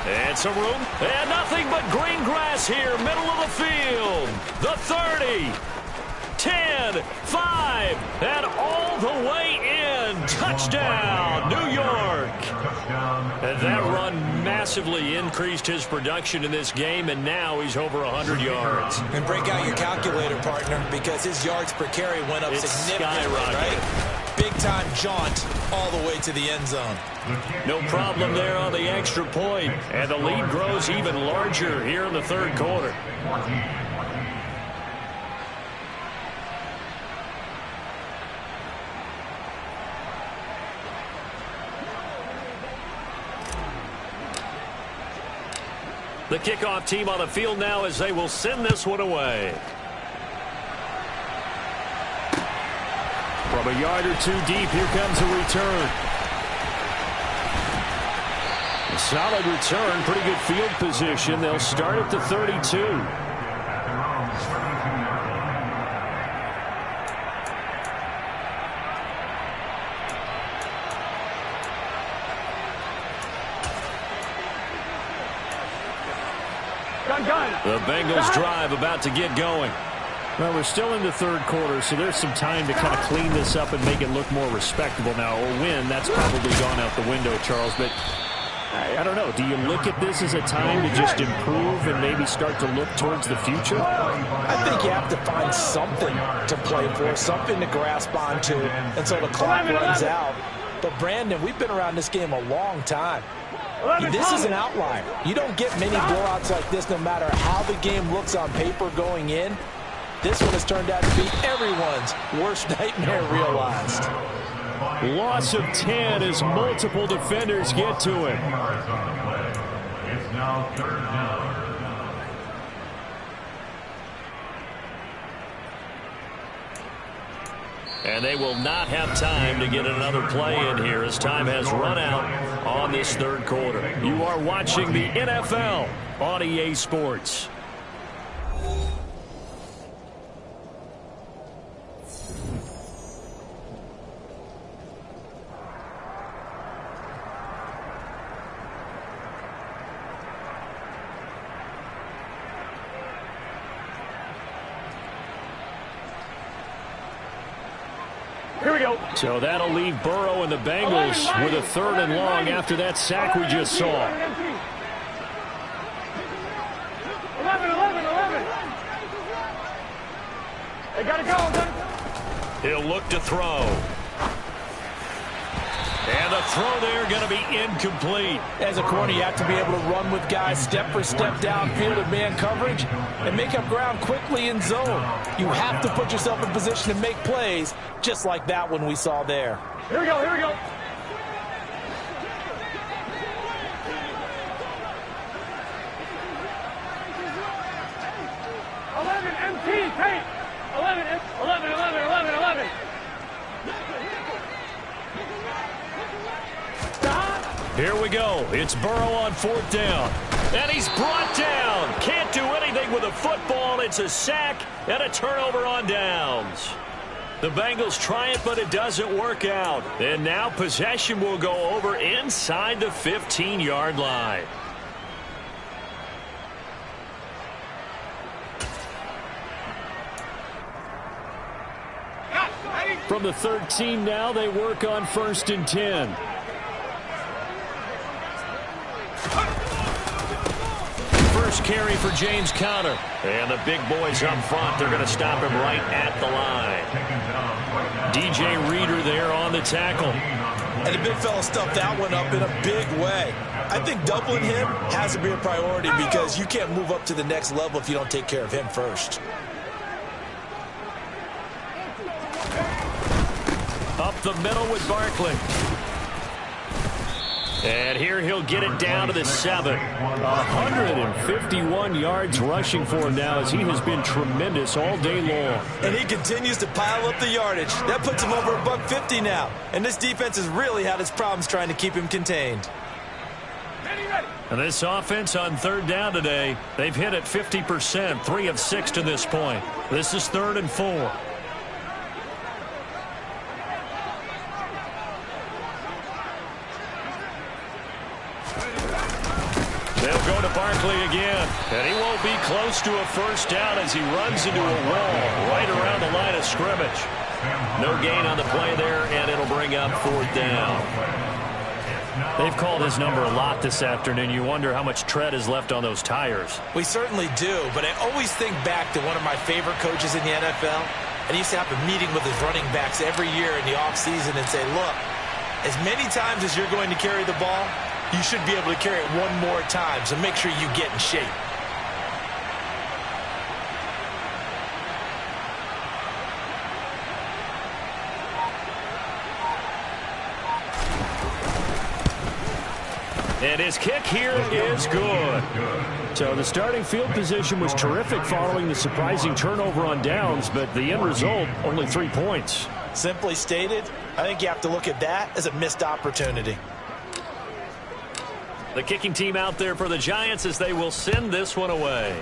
Speaker 5: And some room. And nothing but green grass here, middle of the field. The 30. 10, 5, and all the way in. Touchdown, New York. And that run massively increased his production in this game, and now he's over 100 yards.
Speaker 9: And break out your calculator, partner, because his yards per carry went up significantly, right? Big-time jaunt all the way to the end zone.
Speaker 5: No problem there on the extra point, and the lead grows even larger here in the third quarter. The kickoff team on the field now as they will send this one away. From a yard or two deep, here comes a return. A solid return, pretty good field position. They'll start at the 32. The Bengals drive about to get going. Well, we're still in the third quarter, so there's some time to kind of clean this up and make it look more respectable now. A win, that's probably gone out the window, Charles. But I don't know. Do you look at this as a time to just improve and maybe start to look towards the future?
Speaker 9: I think you have to find something to play for, something to grasp onto until the clock runs out. But, Brandon, we've been around this game a long time. This is an outlier. You don't get many blowouts like this no matter how the game looks on paper going in. This one has turned out to be everyone's worst nightmare realized.
Speaker 5: Loss of 10 as multiple defenders get to him.
Speaker 7: It's now 3rd down.
Speaker 5: And they will not have time to get another play in here as time has run out on this third quarter. You are watching the NFL on EA Sports.
Speaker 8: Here we go.
Speaker 5: So that'll leave Burrow and the Bengals with a 3rd and long after that sack we just saw.
Speaker 8: 11, 11, 11. They got to go.
Speaker 5: He'll look to throw. And the throw there going to be incomplete.
Speaker 9: As a corner, you have to be able to run with guys step for step downfield in man coverage and make up ground quickly in zone. You have to put yourself in position to make plays, just like that one we saw there.
Speaker 8: Here we go, here we go. MT, Tate. 11, 11, 11, 11, 11.
Speaker 5: Here we go. It's Burrow on 4th down. And he's brought down. Can't do anything with a football. It's a sack and a turnover on downs. The Bengals try it, but it doesn't work out. And now possession will go over inside the 15-yard line. From the 13 now, they work on 1st and 10. First carry for James Conner. And the big boys up front, they're going to stop him right at the line. DJ Reader there on the tackle.
Speaker 6: And the big fella stuffed that one up in a big way. I think doubling him has to be a priority because you can't move up to the next level if you don't take care of him first.
Speaker 5: Up the middle with Barkley. And here he'll get it down to the 7. 151 yards rushing for him now as he has been tremendous all day long.
Speaker 6: And he continues to pile up the yardage. That puts him over $150 now. And this defense has really had its problems trying to keep him contained.
Speaker 5: And this offense on 3rd down today, they've hit it 50%, 3 of 6 to this point. This is 3rd and 4. They'll go to Barkley again, and he won't be close to a 1st down as he runs into a wall right around the line of scrimmage. No gain on the play there, and it'll bring up 4th down. They've called his number a lot this afternoon. You wonder how much tread is left on those tires.
Speaker 6: We certainly do, but I always think back to one of my favorite coaches in the NFL, and he used to have a meeting with his running backs every year in the offseason and say, look, as many times as you're going to carry the ball, you should be able to carry it one more time, so make sure you get in shape.
Speaker 5: And his kick here is good. So the starting field position was terrific following the surprising turnover on downs, but the end result, only 3 points.
Speaker 6: Simply stated, I think you have to look at that as a missed opportunity.
Speaker 5: The kicking team out there for the Giants as they will send this one away.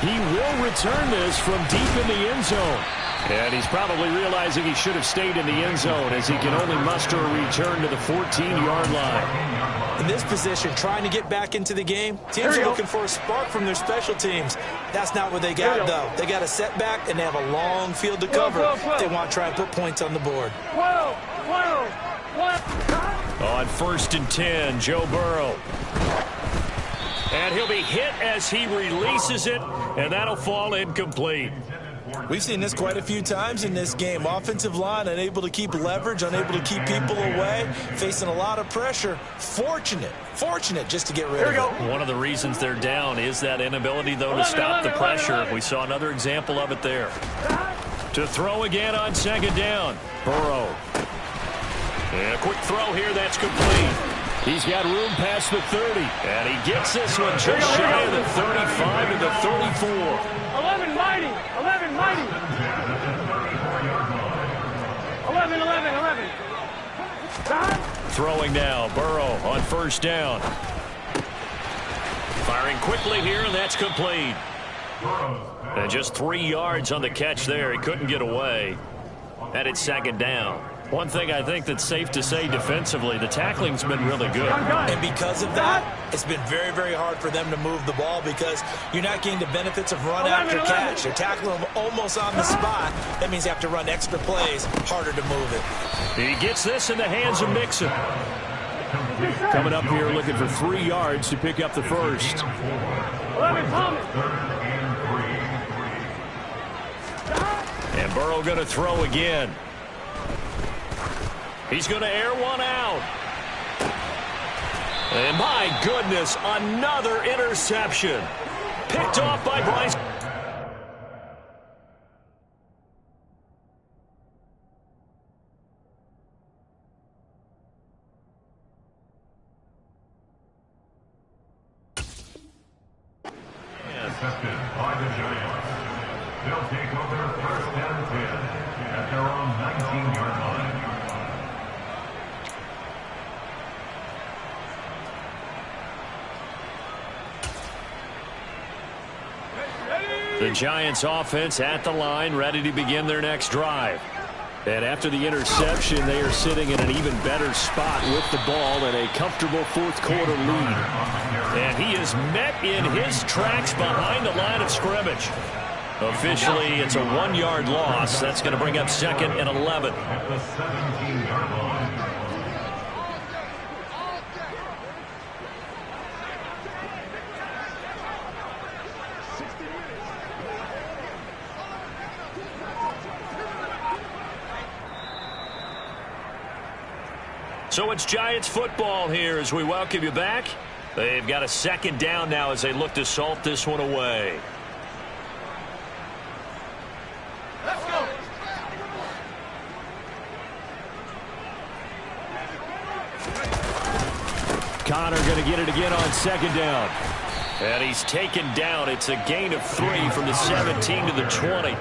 Speaker 5: He will return this from deep in the end zone. And he's probably realizing he should have stayed in the end zone as he can only muster a return to the 14-yard line.
Speaker 6: In this position, trying to get back into the game, teams are looking for a spark from their special teams. That's not what they got, though. They got a setback, and they have a long field to cover if they want to try and put points on the board.
Speaker 5: On 1st and 10, Joe Burrow. And he'll be hit as he releases it, and that'll fall incomplete.
Speaker 6: We've seen this quite a few times in this game. Offensive line unable to keep leverage, unable to keep people away, facing a lot of pressure. Fortunate just to get rid of it.
Speaker 5: One of the reasons they're down is that inability, though, to stop the pressure. We saw another example of it there. To throw again on 2nd down, Burrow. And a quick throw here, that's complete. He's got room past the 30, and he gets this one just shy of the 35 to the 34.
Speaker 8: 11 mighty. 11 mighty. 11.
Speaker 5: Throwing now, Burrow on 1st down. Firing quickly here, and that's complete. And just 3 yards on the catch there. He couldn't get away. And it's 2nd down. One thing I think that's safe to say defensively, the tackling's been really good.
Speaker 6: And because of that, it's been very, very hard for them to move the ball because you're not getting the benefits of run after catch. They're tackling them almost on the spot. That means you have to run extra plays, harder to move it.
Speaker 5: He gets this in the hands of Mixon. Coming up here looking for 3 yards to pick up the first.
Speaker 8: 11 Thomas.
Speaker 5: And Burrow going to throw again. He's going to air one out. And my goodness, another interception. Picked off by Bryce.
Speaker 7: Intercepted by the Giants. They'll take over first and 10 at their own 19-yard line.
Speaker 5: The Giants offense at the line, ready to begin their next drive. And after the interception, they are sitting in an even better spot with the ball and a comfortable fourth quarter lead. And he is met in his tracks behind the line of scrimmage. Officially, it's a 1-yard loss. That's going to bring up 2nd and 11.
Speaker 7: At the 17-yard line.
Speaker 5: So it's Giants football here as we welcome you back. They've got a 2nd down now as they look to salt this one away.
Speaker 8: Let's go.
Speaker 5: Connor going to get it again on 2nd down. And he's taken down. It's a gain of 3 from the 17 to the 20.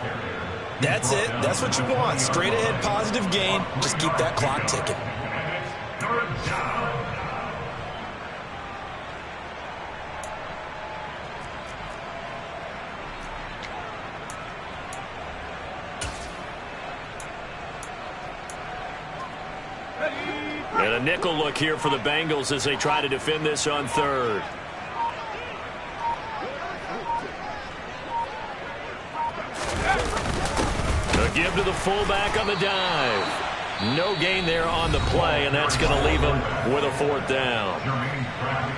Speaker 9: That's it. That's what you want. Straight ahead positive gain. Just keep that clock ticking.
Speaker 7: Third down.
Speaker 5: And a nickel look here for the Bengals as they try to defend this on 3rd. A give to the fullback on the dive. No gain there on the play, and that's going to leave them with a 4th down.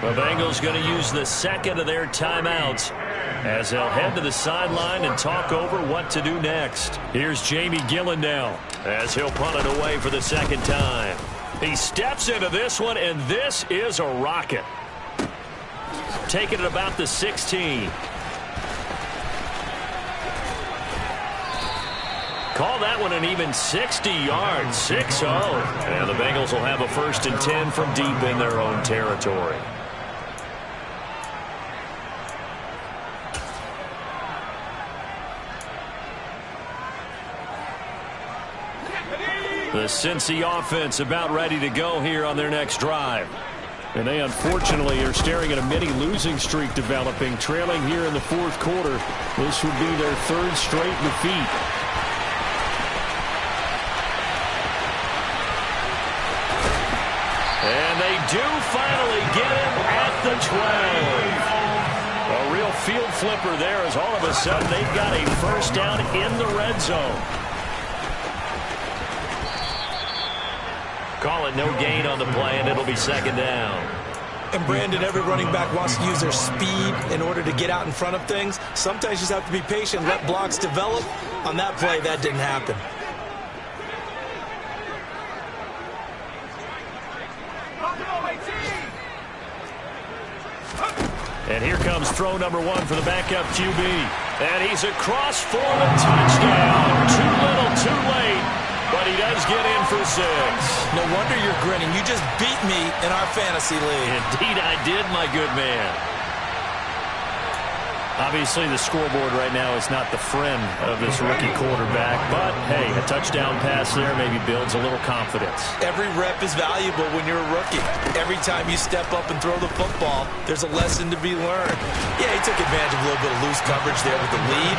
Speaker 5: The Bengals going to use the 2nd of their timeouts as they'll head to the sideline and talk over what to do next. Here's Jamie Gillen now as he'll punt it away for the 2nd time. He steps into this one, and this is a rocket. Taking it about the 16. Call that one an even 60 yards, 6-0. And the Bengals will have a 1st and 10 from deep in their own territory. The Cincy offense about ready to go here on their next drive. And they unfortunately are staring at a mini losing streak developing, trailing here in the 4th quarter. This would be their 3rd straight defeat. And they do finally get him at the 12. A real field flipper there as all of a sudden they've got a 1st down in the red zone. Call it no gain on the play, and it'll be 2nd down.
Speaker 9: And Brandon, every running back wants to use their speed in order to get out in front of things. Sometimes you just have to be patient, let blocks develop. On that play, that didn't happen.
Speaker 5: And here comes throw number 1 for the backup QB. And he's across for the touchdown. Too little, too late. But he does get in for 6.
Speaker 9: No wonder you're grinning. You just beat me in our fantasy league.
Speaker 5: Indeed I did, my good man. Obviously, the scoreboard right now is not the friend of this rookie quarterback. But, hey, a touchdown pass there maybe builds a little confidence.
Speaker 9: Every rep is valuable when you're a rookie. Every time you step up and throw the football, there's a lesson to be learned. Yeah, he took advantage of a little bit of loose coverage there with the lead.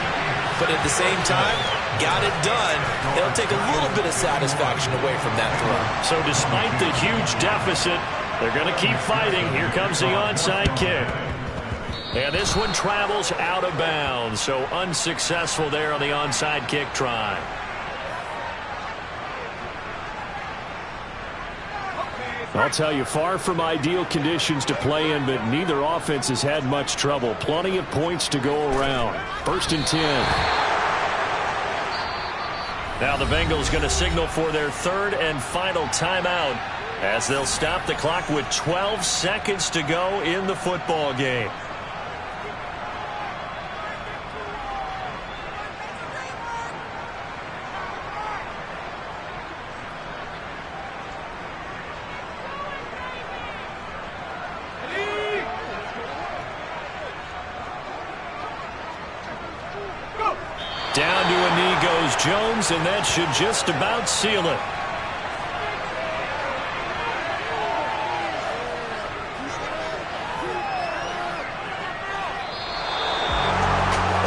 Speaker 9: But at the same time, got it done. It'll take a little bit of satisfaction away from that throw.
Speaker 5: So despite the huge deficit, they're going to keep fighting. Here comes the onside kick. And this one travels out of bounds, so unsuccessful there on the onside kick try. I'll tell you, far from ideal conditions to play in, but neither offense has had much trouble. Plenty of points to go around. 1st and 10. Now the Bengals going to signal for their 3rd and final timeout as they'll stop the clock with 12 seconds to go in the football game. Jones, and that should just about seal it.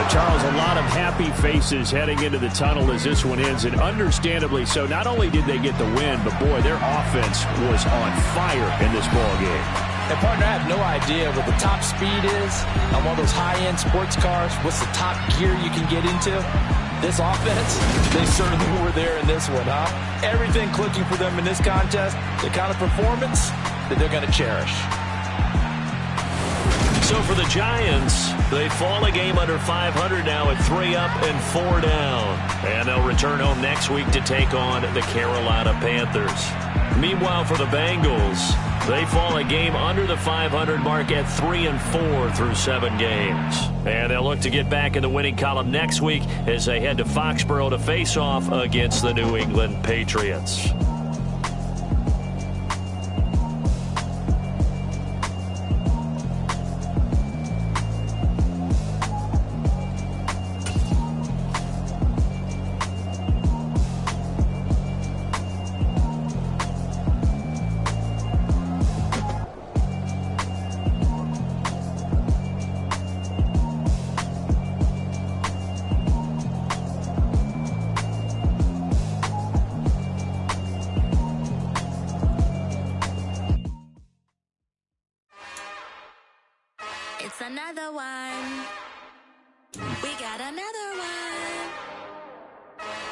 Speaker 5: Charles, a lot of happy faces heading into the tunnel as this one ends, and understandably so. Not only did they get the win, but, boy, their offense was on fire in this ballgame.
Speaker 6: And, partner, I have no idea what the top speed is on one of those high-end sports cars. What's the top gear you can get into? This offense, they certainly were there in this one, huh? Everything clicking for them in this contest, the kind of performance that they're going to cherish.
Speaker 5: So for the Giants, they fall a game under 500 now at 3 up and 4 down. And they'll return home next week to take on the Carolina Panthers. Meanwhile, for the Bengals, they fall a game under the 500 mark at 3 and 4 through 7 games. And they'll look to get back in the winning column next week as they head to Foxborough to face off against the New England Patriots.
Speaker 10: It's another one. We got another one.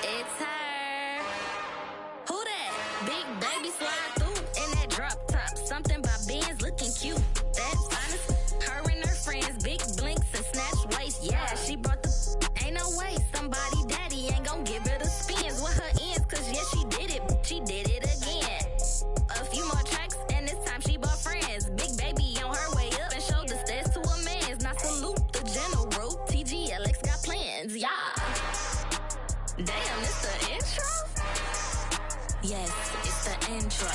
Speaker 10: It's her. Who that? Big baby slide through in that drop top. Something by Benz looking cute. That's honest. Her and her friends, big blinks and snatch waist. Yeah, she brought the ain't no way. Somebody daddy ain't gon' give her the spins with her ends. Cause yeah, she did it. She did it again. A few more tracks and this time she bought friends. Big baby on her way up and showed the stairs to a man's. Now salute the general. TGLX got plans, yeah. Damn, it's the intro? Yes, it's the intro.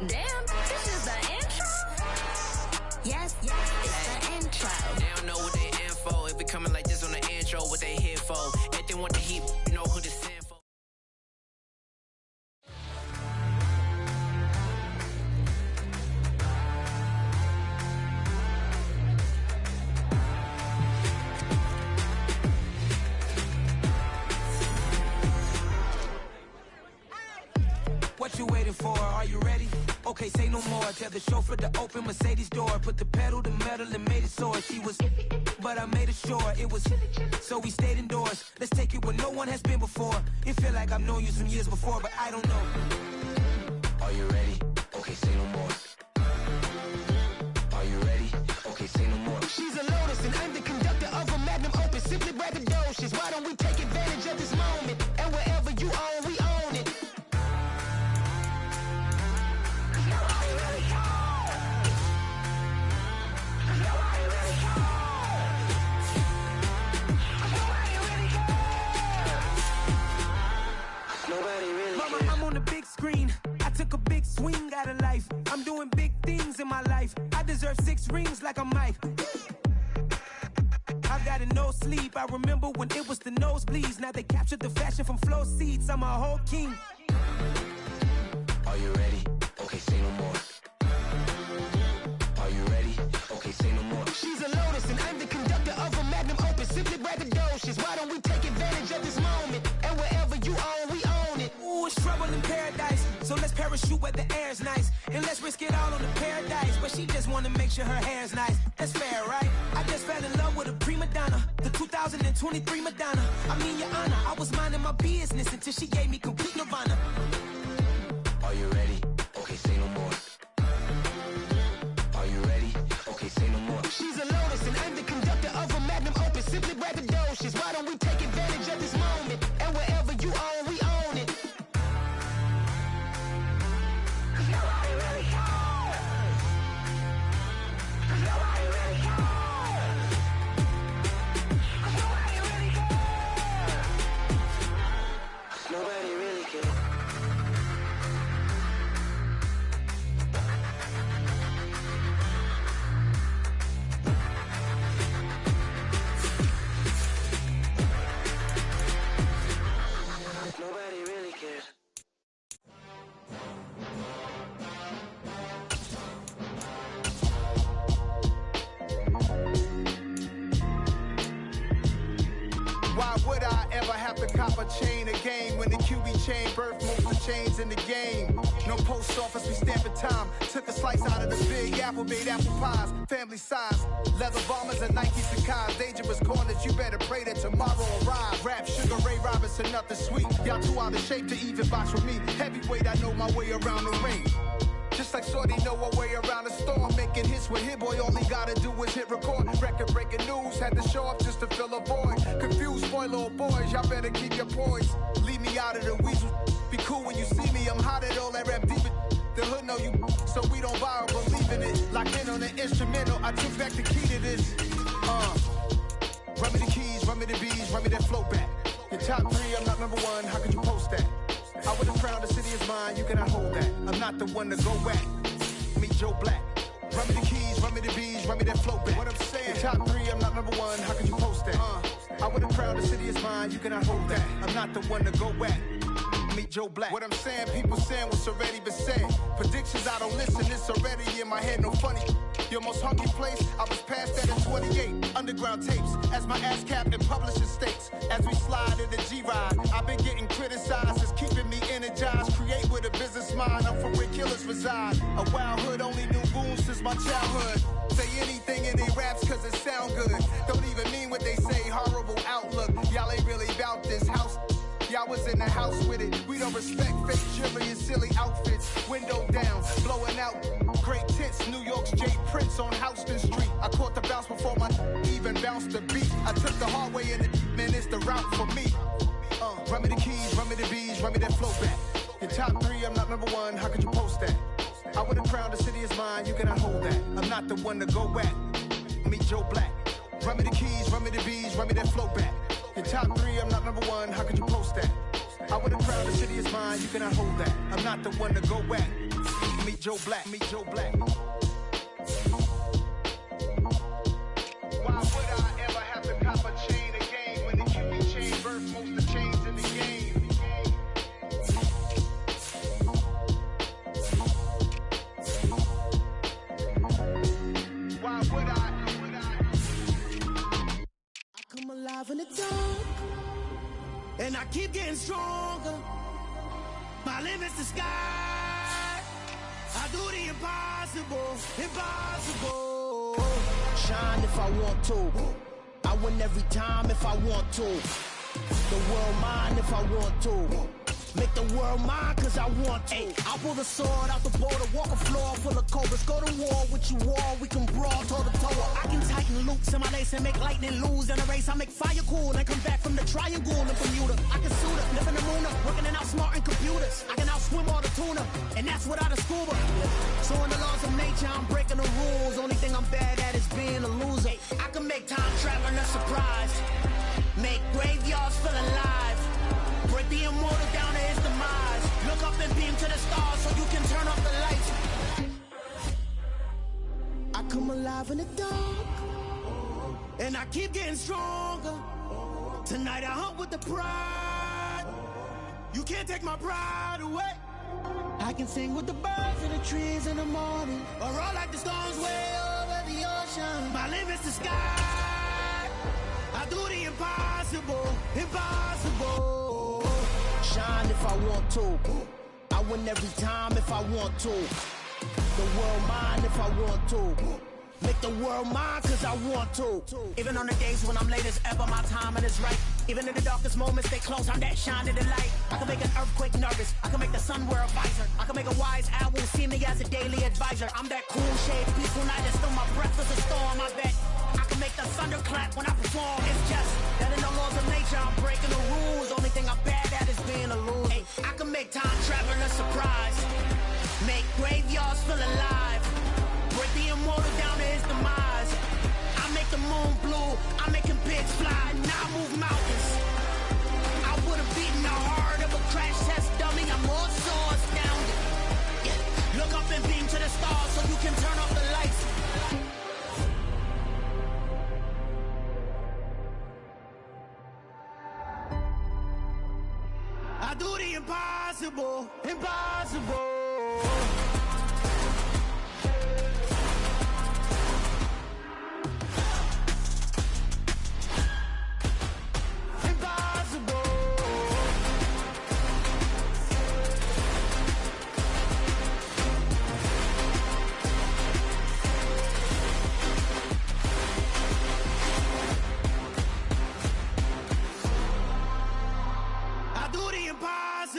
Speaker 10: Damn, this is the intro? Yes, it's the intro.
Speaker 11: They don't know what they info. If we coming like this on the intro, what they here for? If they want the heat, you know who to send for.
Speaker 12: What you waiting for? Are you ready? Okay, say no more. Tell the chauffeur to open Mercedes door. Put the pedal to metal and made it soar. She was, but I made it sure it was. So we stayed indoors. Let's take it where no one has been before. It feel like I've known you some years before, but I don't know. Are you ready? Okay, say no more. Are you ready? Okay, say no more. She's a Lotus and I'm the conductor of a Magnum Opus. Simply braggadocious. Why don't we take advantage of this moment? And wherever you own, we own it. Mama, I'm on the big screen. I took a big swing out of life. I'm doing big things in my life. I deserve 6 rings like I'm Mike. I've got no sleep. I remember when it was the nosebleeds. Now they captured the fashion from flow seats. I'm a whole king. Are you ready? Okay, say no more. Are you ready? Okay, say no more. She's a Lotus and I'm the conductor of a Magnum Opus. Simply braggadocious. Why don't we take advantage of this moment? And wherever you own, we own it. Ooh, it's trouble in paradise. So let's parachute where the air's nice. And let's risk it all on the paradise. But she just wanna make sure her hair's nice. That's fair, right? I just fell in love with a prima donna. The 2023 Madonna. I mean, your honor, I was minding my business until she gave me complete nirvana. Are you ready? Okay, say no more. Are you ready? Okay, say no more. She's a Lotus and I'm the conductor of a Magnum Opus. Simply braggadocious. Why don't we take advantage of this moment? And wherever you own, we own it. Cause nobody really cares. Cause nobody really cares. Cause nobody really cares. Nobody really cares.
Speaker 13: Why would I ever have to cop a chain again when the QB chain birthed most of the chains in the game? No post office, we stamping time. Took a slice out of the big apple, made apple pies, family size. Leather bombers and Nike Sacai's. Dangerous corners, you better pray that tomorrow arrive. Rap, Sugar Ray Robinson, nothing sweet. Y'all too out of shape to even box with me. Heavyweight, I know my way around the ring. Just like Shorty know her way around the storm. Making hits with Hit Boy, all he gotta do is hit record. Record breaking news, had to show up just to fill a void. Confused boy, little boys, y'all better keep your poise. Leave me out of the weasel. Be cool when you see me, I'm hot at all that rap deep. The hood know you, so we don't borrow, believe in it. Locked in on the instrumental, I took back the key to this. Run me the keys, run me the bees, run me that flow back. Your top 3, I'm not number 1, how could you post that? I would have crowned the city is mine, you cannot hold that. I'm not the one to go back. Meet Joe Black. Run me the keys, run me the bees, run me that flow back. What I'm saying, your top 3, I'm not number 1, how could you post that? I would have crowned the city is mine, you cannot hold that. I'm not the one to go back. Meet Joe Black. What I'm saying, people saying what's already been said. Predictions, I don't listen, it's already in my head, no funny. Your most hunky place, I was past that at 28. Underground tapes, as my ass cap in publishing states. As we slide in the G-Ride, I've been getting criticized, it's keeping me energized. Create with a business mind, I'm from where killers reside. A wild hood, only knew goons since my childhood. Say anything in they raps cause it sound good. Don't even mean what they say, horrible outlook. Y'all ain't really about this house. Y'all was in the house with it. We don't respect fake jewelry and silly outfits. Window down, blowing out great tits. New York's J. Prince on Houston Street. I caught the bounce before my even bounced the beat. I took the hard way in it, man, it's the route for me. Run me the keys, run me the bees, run me that flow back. Your top 3, I'm not number 1, how could you post that? I would have crowned the city is mine, you cannot hold that. I'm not the one to go back. Meet Joe Black. Run me the keys, run me the bees, run me that flow back. Your top 3, I'm not number 1, how could you post that? I would have crowned the city is mine, you cannot hold that. I'm not the one to go back. Meet Joe Black, meet Joe Black. Why would I ever have to cop a chain again when the QB chain birthed most of the chains in the game? Why would I?
Speaker 12: Come alive in the dark, and I keep getting stronger. My limit's the sky. I do the impossible, impossible. Shine if I want to. I win every time if I want to. The world mine if I want to. Make the world mine cause I want to. I'll pull the sword out the border, walk a floor full of cobras. Go to war with you all, we can brawl toe to toe. I can tighten loops in my lace and make lightning lose in a race. I make fire cool and come back from the triangle in Bermuda. I can suit up, live in the moon, working and outsmarting computers. I can outswim all the tuna, and that's without a scuba. So in the laws of nature, I'm breaking the rules. Only thing I'm bad at is being a loser. I can make time traveling a surprise. Make graveyards feel alive. Break the immortal down to his demise. Look up and beam to the stars so you can turn off the lights. I come alive in the dark, and I keep getting stronger. Tonight I hunt with the pride. You can't take my pride away. I can sing with the birds and the trees in the morning, or roll like the storms way over the ocean. My limit's the sky. I do the impossible, impossible. Shine if I want to. I win every time if I want to. The world mine if I want to. Make the world mine cause I want to. Even on the days when I'm late as ever, my timing is right. Even in the darkest moments, stay close, I'm that shine in the light. I can make an earthquake nervous, I can make the sun wear a visor. I can make a wise owl see me as a daily advisor. I'm that cool shade, peaceful night, and still my breath is a storm, I bet. I can make the thunder clap when I perform. It's just that in the laws of nature, I'm breaking the rules. Only thing I'm bad at is being a loser. Hey, I can make time traveling a surprise. Make graveyards feel alive. Break the immortal down to his demise. I make the moon blue, I'm making pigs fly. Now I move mountains. I would've beaten the heart of a crash test dummy. I'm more so astounded. Yeah. Look up and beam to the stars so you can turn off the lights. I do the impossible, impossible.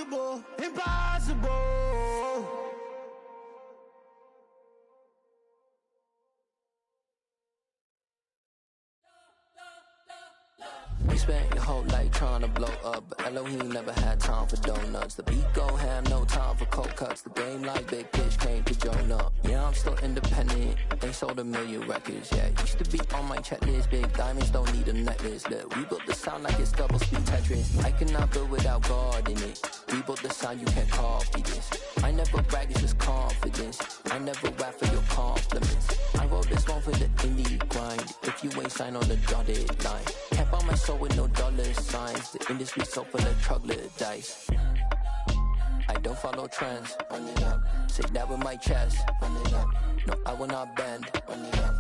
Speaker 12: impossible, impossible.
Speaker 1: You spent your whole life trying to blow up, but Elohim never had time for donuts. The beat go ham, no time for cold cuts. The game like Big Fish came to Jonah. Yeah, I'm still independent. They sold 1 million records. Yeah, used to be on my checklist. Big diamonds don't need a necklace. Look, we built the sound like it's double speed Tetris. I cannot build without God in it. We built the sound, you can't copy this. I never brag, it's just confidence. I never rap for your compliments. I wrote this one for the indie grind. If you ain't signed on the dotted line, can't buy my soul with no dollar signs. The industry so full of troglodytes. I don't follow trends. Run it up. Say that with my chest. Run it up. No, I will not bend. Run it up.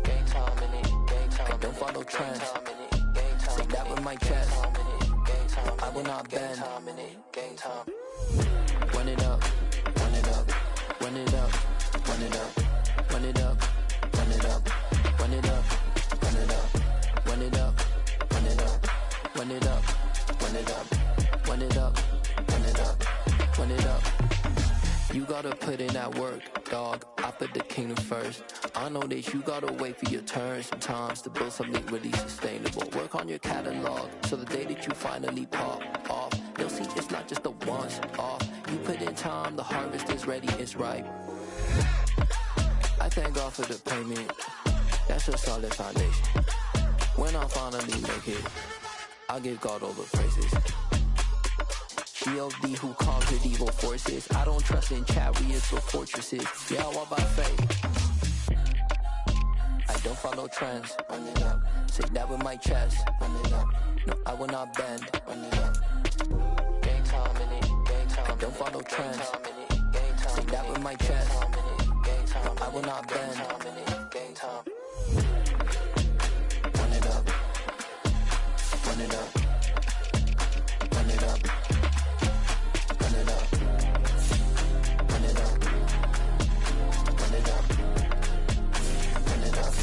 Speaker 1: Game time in it. Game time. I don't follow trends. Say that with my chest. I will not bend. Game time. Run it up. Run it up. Run it up. Run it up. Run it up. Run it up. Run it up. Run it up. Run it up. Run it up. Run it up. Run it up. Run it up. Run it up. Run it up. You gotta put in that work, dog. I put the kingdom first. I know that you gotta wait for your turn sometimes to build something really sustainable. Work on your catalog, so the day that you finally pop off, you'll see it's not just a once off. You put in time, the harvest is ready, it's ripe. I thank God for the payment. That's a solid foundation. When I finally make it, I'll give God all the praises. G.O.D. who conquered evil forces. I don't trust in chariots or fortresses. Yeah, I walk by faith. I don't follow trends. Run it up. Say that with my chest. Run it up. No, I will not bend. Run it up. Game time in it. Game time. I don't follow trends. Say that with my chest. No, I will not bend. Game time. Run it up. Run it up. Run it up. Run it up. Run it up. Run it up. Run it up.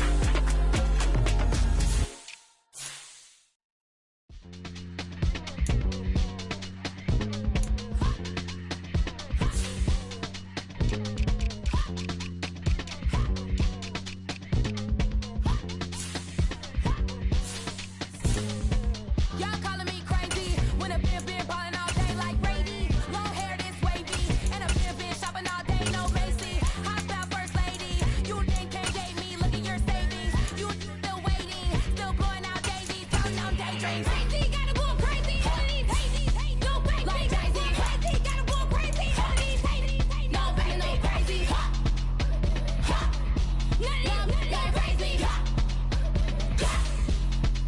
Speaker 10: Y'all calling me crazy when a been ballin' all day like Brady. Long hair this wavy, and a been shopping all day, no Macy. Hot out first lady, you think can't date me? Look at your savings, you still waiting, still blowing out daisies, counting on daydreams. Crazy, gotta go crazy. All of these hazy, no crazy. Like Jay-Z, crazy, gotta go crazy. All of these hazy, no better, no crazy. None of these crazy.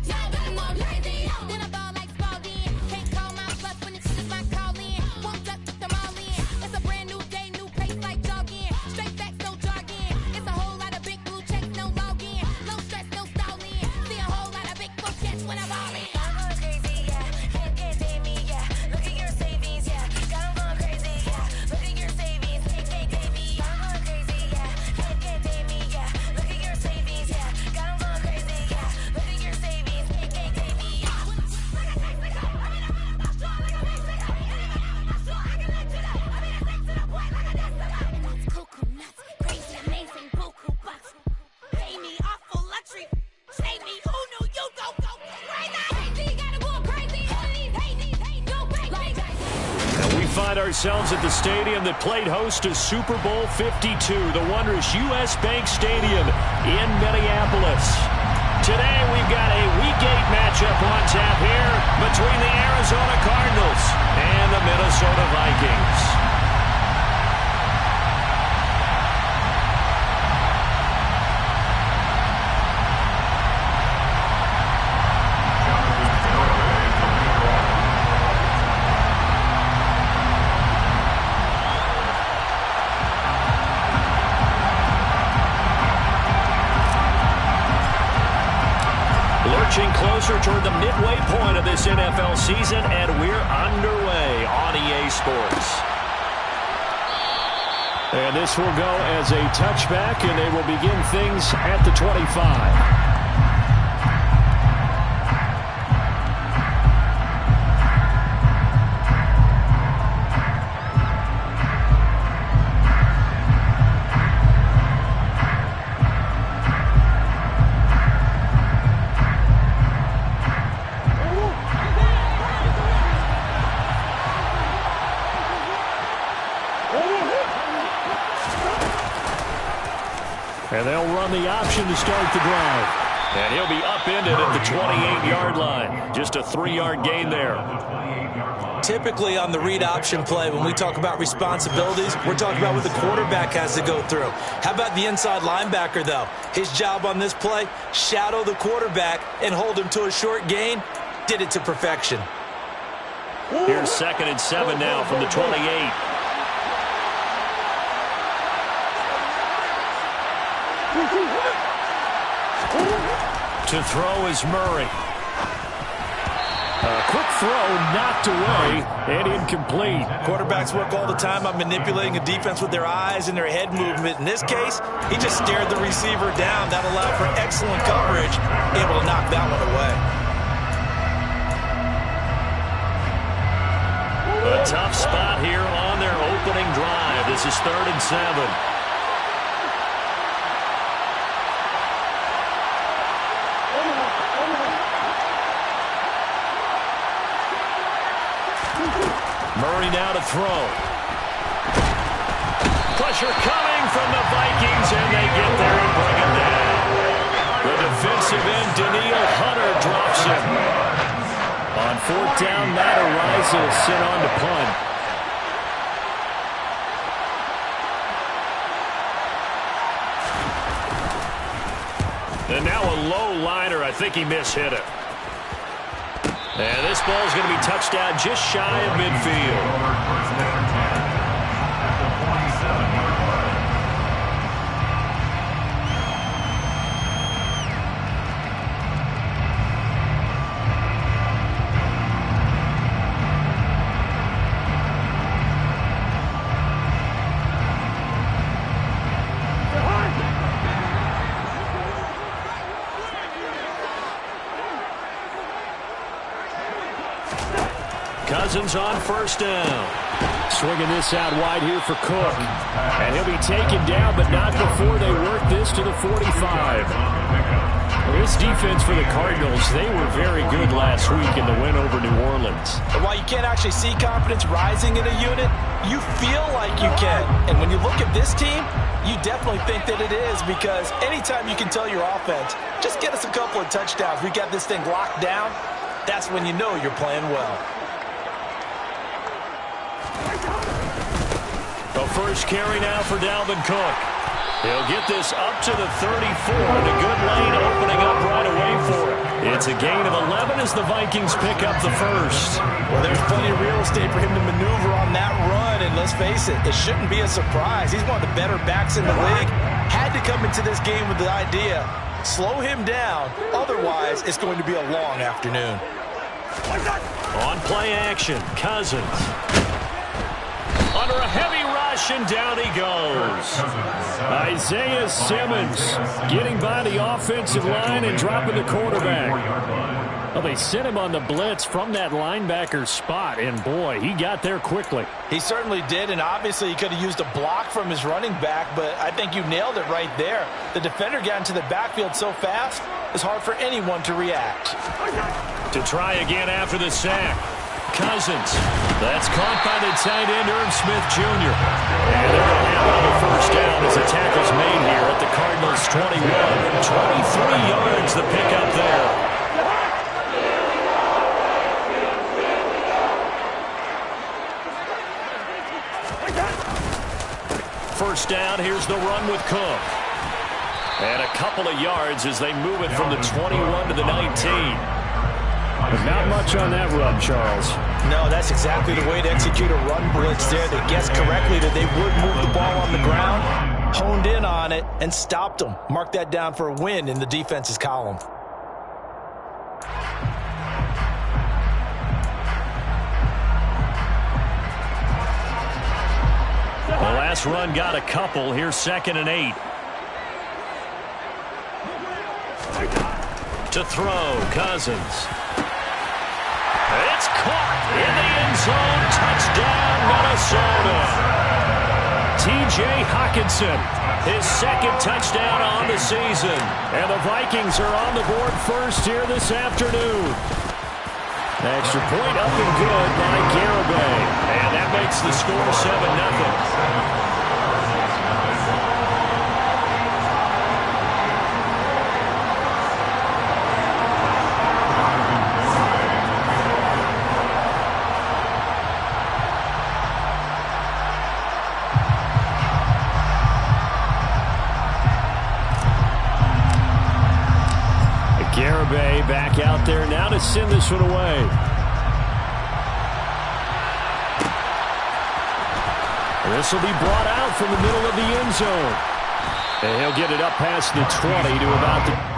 Speaker 10: Y'all better more crazy. Then I ball like Spalding. Can't call my bluff when it's just my calling. Won't duck them all in. It's a brand new day, new pace like jogging. Straight facts, no jogging. It's a whole lot of big blue checks, no login. No stress, no stalling. See a whole lot of big blue checks when I'm all in. I'm going crazy, yeah. Can't date me, yeah. Look at your savings, yeah. Got 'em going crazy, yeah. Look at your savings, can't date me. I'm going crazy, yeah. Can't date me, yeah. Look at your savings, yeah. Got 'em going crazy, yeah. Look at your savings, can't date me. Coconuts, crazy, amazing, buku bucks. Pay me awful luxury. Save me, who knew you go crazy? Crazy, gotta go crazy. All of these hate, go crazy.
Speaker 5: And we find ourselves at the stadium that played host to Super Bowl 52, the wondrous U.S. Bank Stadium in Minneapolis. Today we've got a Week 8 matchup on tap here between the Arizona Cardinals and the Minnesota Vikings. Lurching closer toward the midway point of this NFL season, and we're underway on EA Sports. And this will go as a touchback, and they will begin things at the 25. And they'll run the option to start the drive. And he'll be upended at the 28-yard line. Just a 3-yard gain there.
Speaker 9: Typically on the read option play, when we talk about responsibilities, we're talking about what the quarterback has to go through. How about the inside linebacker, though? His job on this play, shadow the quarterback and hold him to a short gain. Did it to perfection.
Speaker 5: Here's 2nd and 7 now from the 28. To throw is Murray. A quick throw knocked away and incomplete.
Speaker 6: Quarterbacks work all the time on manipulating a defense with their eyes and their head movement. In this case, he just stared the receiver down. That allowed for excellent coverage, able to knock that one away.
Speaker 5: A tough spot here on their opening drive. This is 3rd and 7. Murray now to throw. Pressure coming from the Vikings, and they get there and bring him down. The defensive end, Daniil Hunter, drops him. On 4th down, Matt Ariza will sit on to punt. And now a low liner. I think he mishit it. And this ball is going to be touched down just shy of midfield. Cousins on 1st down. Swinging this out wide here for Cook. And he'll be taken down, but not before they work this to the 45. Well, this defense for the Cardinals, they were very good last week in the win over New Orleans.
Speaker 9: And while you can't actually see confidence rising in a unit, you feel like you can. And when you look at this team, you definitely think that it is, because anytime you can tell your offense, just get us a couple of touchdowns, we got this thing locked down, that's when you know you're playing well.
Speaker 5: The first carry now for Dalvin Cook. He'll get this up to the 34, and a good lane opening up right away for him. It's a gain of 11 as the Vikings pick up the first.
Speaker 9: Well, there's plenty of real estate for him to maneuver on that run, and let's face it, it shouldn't be a surprise. He's one of the better backs in the league. Had to come into this game with the idea, slow him down, otherwise it's going to be a long afternoon.
Speaker 5: On play action, Cousins. Under a heavy rush, and down he goes. Isaiah Simmons getting by the offensive line and dropping the quarterback. Well, they sent him on the blitz from that linebacker spot, and boy, he got there quickly.
Speaker 9: He certainly did, and obviously he could have used a block from his running back, but I think you nailed it right there. The defender got into the backfield so fast, it's hard for anyone to react.
Speaker 5: To try again after the sack. Cousins. That's caught by the tight end, Irv Smith Jr. And they're going to have another first down as the tackle's made here at the Cardinals' 21. 23 yards the pickup there. First down, here's the run with Cook. And a couple of yards as they move it from the 21 to the 19. But not much on that run, Charles.
Speaker 9: No, that's exactly the way to execute a run blitz there. They guessed correctly that they would move the ball on the ground, honed in on it, and stopped them. Mark that down for a win in the defense's column.
Speaker 5: The last run got a couple. Here's 2nd and 8. To throw, Cousins. It's caught in the end zone. Touchdown, Minnesota. T.J. Hockenson, his 2nd touchdown on the season. And the Vikings are on the board first here this afternoon. Extra point up and good by Garibay. And that makes the score 7-0. back out there now to send this one away. This will be brought out from the middle of the end zone. And he'll get it up past the 20 to about the